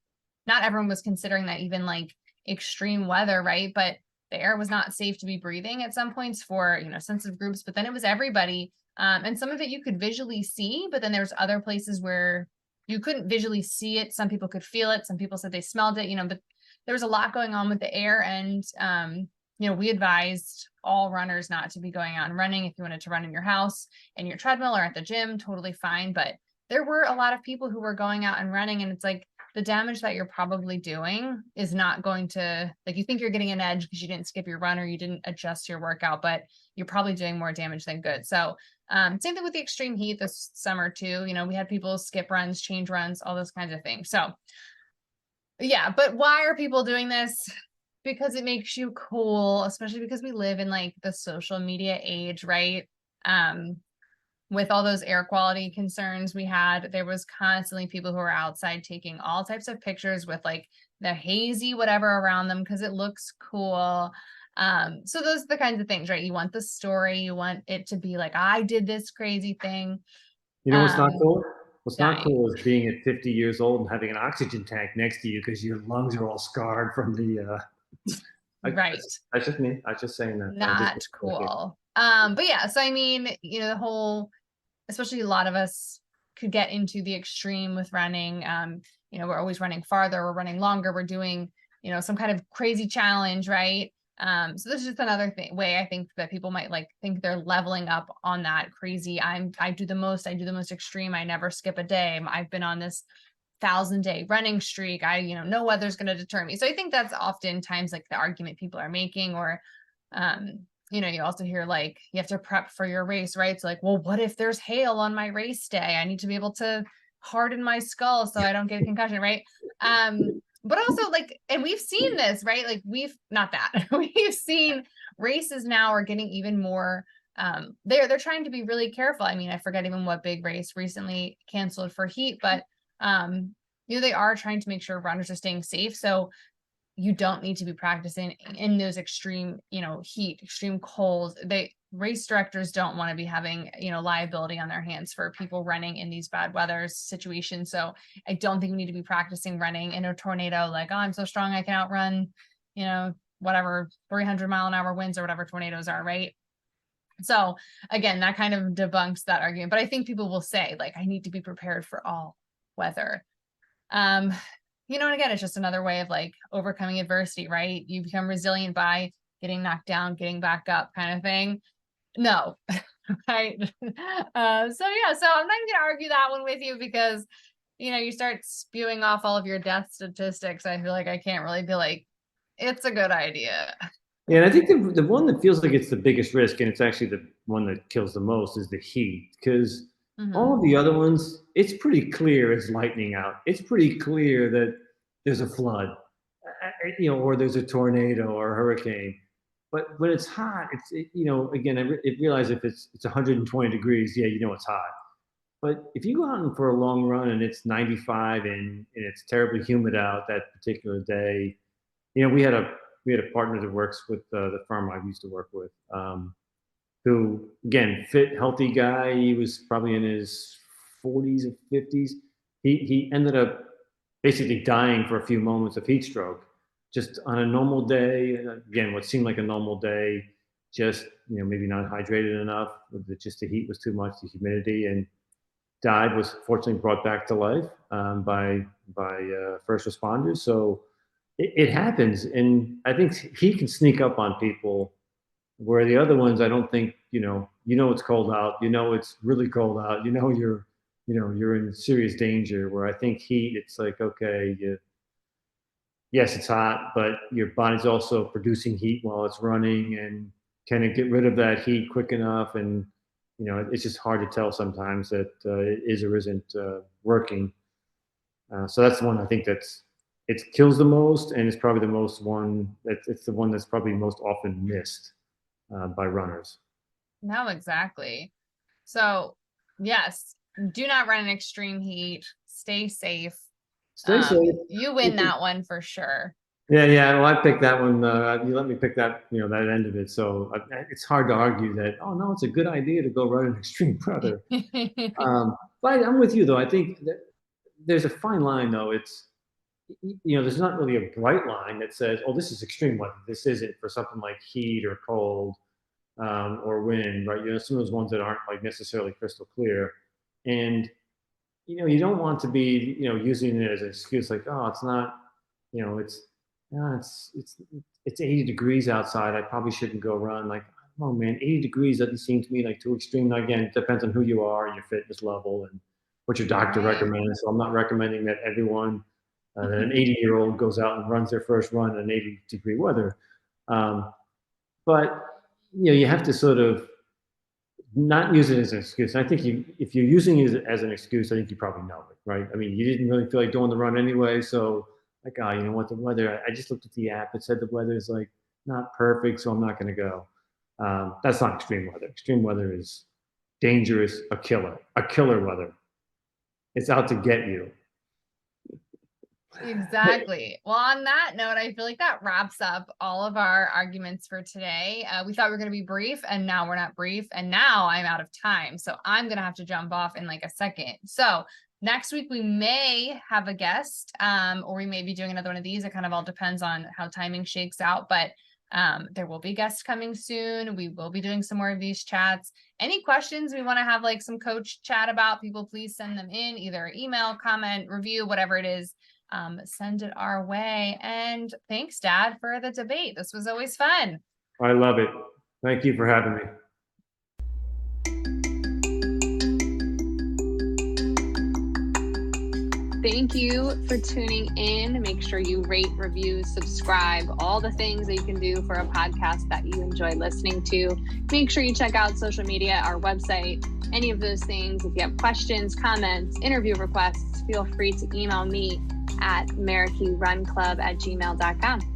S3: not everyone was considering that even like extreme weather, right? But the air was not safe to be breathing at some points for, sensitive groups, but then it was everybody. And some of it you could visually see, but then there's other places where you couldn't visually see it. Some people could feel it. Some people said they smelled it, but there was a lot going on with the air. And, we advised all runners not to be going out and running. If you wanted to run in your house, in your treadmill, or at the gym, totally fine. But there were a lot of people who were going out and running, and it's like the damage that you're probably doing is not going to, like, you think you're getting an edge because you didn't skip your run or you didn't adjust your workout, but you're probably doing more damage than good. So same thing with the extreme heat this summer too. We had people skip runs, change runs, all those kinds of things. So yeah, but why are people doing this? Because it makes you cool, especially because we live in like the social media age, right? With all those air quality concerns we had, there was constantly people who were outside taking all types of pictures with like the hazy whatever around them because it looks cool. So those are the kinds of things, right? You want the story, you want it to be like, I did this crazy thing.
S2: You know what's not cool? What's not
S3: dying.
S2: cool is being at 50 years old and having an oxygen tank next to you because your lungs are all scarred from the.
S3: Right.
S2: That's just me. I was just saying that.
S3: Not cool. But yeah, so I mean, the whole, especially a lot of us could get into the extreme with running. We're always running farther, we're running longer, we're doing, some kind of crazy challenge, right? So this is just another way I think that people might like think they're leveling up on that crazy. I do the most extreme. I never skip a day. I've been on this 1,000-day running streak. I, no weather's going to deter me. So I think that's oftentimes like the argument people are making, or, you also hear like, you have to prep for your race, right? So like, well, what if there's hail on my race day? I need to be able to harden my skull so I don't get a concussion, right? But also like, and we've seen this, right? Like we've seen races now are getting even more, they're trying to be really careful. I mean, I forget even what big race recently canceled for heat, but they are trying to make sure runners are staying safe. So you don't need to be practicing in those extreme, heat, extreme cold. Race directors don't want to be having, liability on their hands for people running in these bad weather situations. So I don't think we need to be practicing running in a tornado. Like, oh, I'm so strong, I can outrun, whatever 300-mile-an-hour winds or whatever tornadoes are, right? So again, that kind of debunks that argument. But I think people will say, like, I need to be prepared for all weather. And again, it's just another way of like overcoming adversity, right? You become resilient by getting knocked down, getting back up, kind of thing. No, right? So yeah, so I'm not gonna argue that one with you because, you start spewing off all of your death statistics. I feel like I can't really be like, it's a good idea.
S2: Yeah, and I think the one that feels like it's the biggest risk, and it's actually the one that kills the most, is the heat. Because all of the other ones, it's pretty clear it's lightning out. It's pretty clear that there's a flood, or there's a tornado or a hurricane. But when it's hot, again, I realize if it's 120 degrees, yeah, it's hot. But if you go out for a long run and it's 95 and it's terribly humid out that particular day, we had a partner that works with the firm I used to work with, who, again, fit, healthy guy. He was probably in his 40s or 50s. He ended up basically dying for a few moments of heat stroke, just on a normal day. Again, what seemed like a normal day, just maybe not hydrated enough. Just the heat was too much, the humidity, and died. Was fortunately brought back to life by first responders. So it happens, and I think he can sneak up on people where the other ones, I don't think, it's cold out, it's really cold out, you're in serious danger. Where I think heat, it's like, okay, yes, it's hot, but your body's also producing heat while it's running, and can it get rid of that heat quick enough? And it's just hard to tell sometimes that it is or isn't working. So that's the one I think it kills the most, and it's probably the most one. It's the one that's probably most often missed by runners.
S3: No, exactly. So yes, do not run in extreme heat. Stay safe.
S2: Stay safe.
S3: You win that one for sure.
S2: Yeah. Well, I picked that one. You let me pick that, that end of it. So it's hard to argue that, oh no, it's a good idea to go run in extreme weather. But I'm with you though. I think that there's a fine line though. It's, there's not really a bright line that says, oh, this is extreme weather. This isn't for something like heat or cold or wind, right? Some of those ones that aren't like necessarily crystal clear. And, you don't want to be, using it as an excuse like, oh, it's not, it's 80 degrees outside. I probably shouldn't go run. Like, oh man, 80 degrees doesn't seem to me like too extreme. Now, again, it depends on who you are and your fitness level and what your doctor recommends. So I'm not recommending that everyone, that an 80-year-old goes out and runs their first run in 80-degree weather. But, you have to sort of not use it as an excuse. And I think if you're using it as an excuse, I think you probably know it, right? I mean, you didn't really feel like doing the run anyway. So like, oh, you know what, the weather, I just looked at the app. It said the weather is like not perfect, so I'm not going to go. That's not extreme weather. Extreme weather is dangerous, a killer weather. It's out to get you.
S3: Exactly. Well, on that note, I feel like that wraps up all of our arguments for today. We thought we were going to be brief, and now we're not brief, and now I'm out of time. So I'm going to have to jump off in like a second. So next week we may have a guest, or we may be doing another one of these. It kind of all depends on how timing shakes out, but there will be guests coming soon. We will be doing some more of these chats. Any questions we want to have like some coach chat about, people, please send them in, either email, comment, review, whatever it is. Send it our way. And thanks, Dad, for the debate. This was always fun.
S2: I love it. Thank you for having me.
S1: Thank you for tuning in. Make sure you rate, review, subscribe, all the things that you can do for a podcast that you enjoy listening to. Make sure you check out social media, our website, any of those things. If you have questions, comments, interview requests, feel free to email me at maracayrunclub@gmail.com.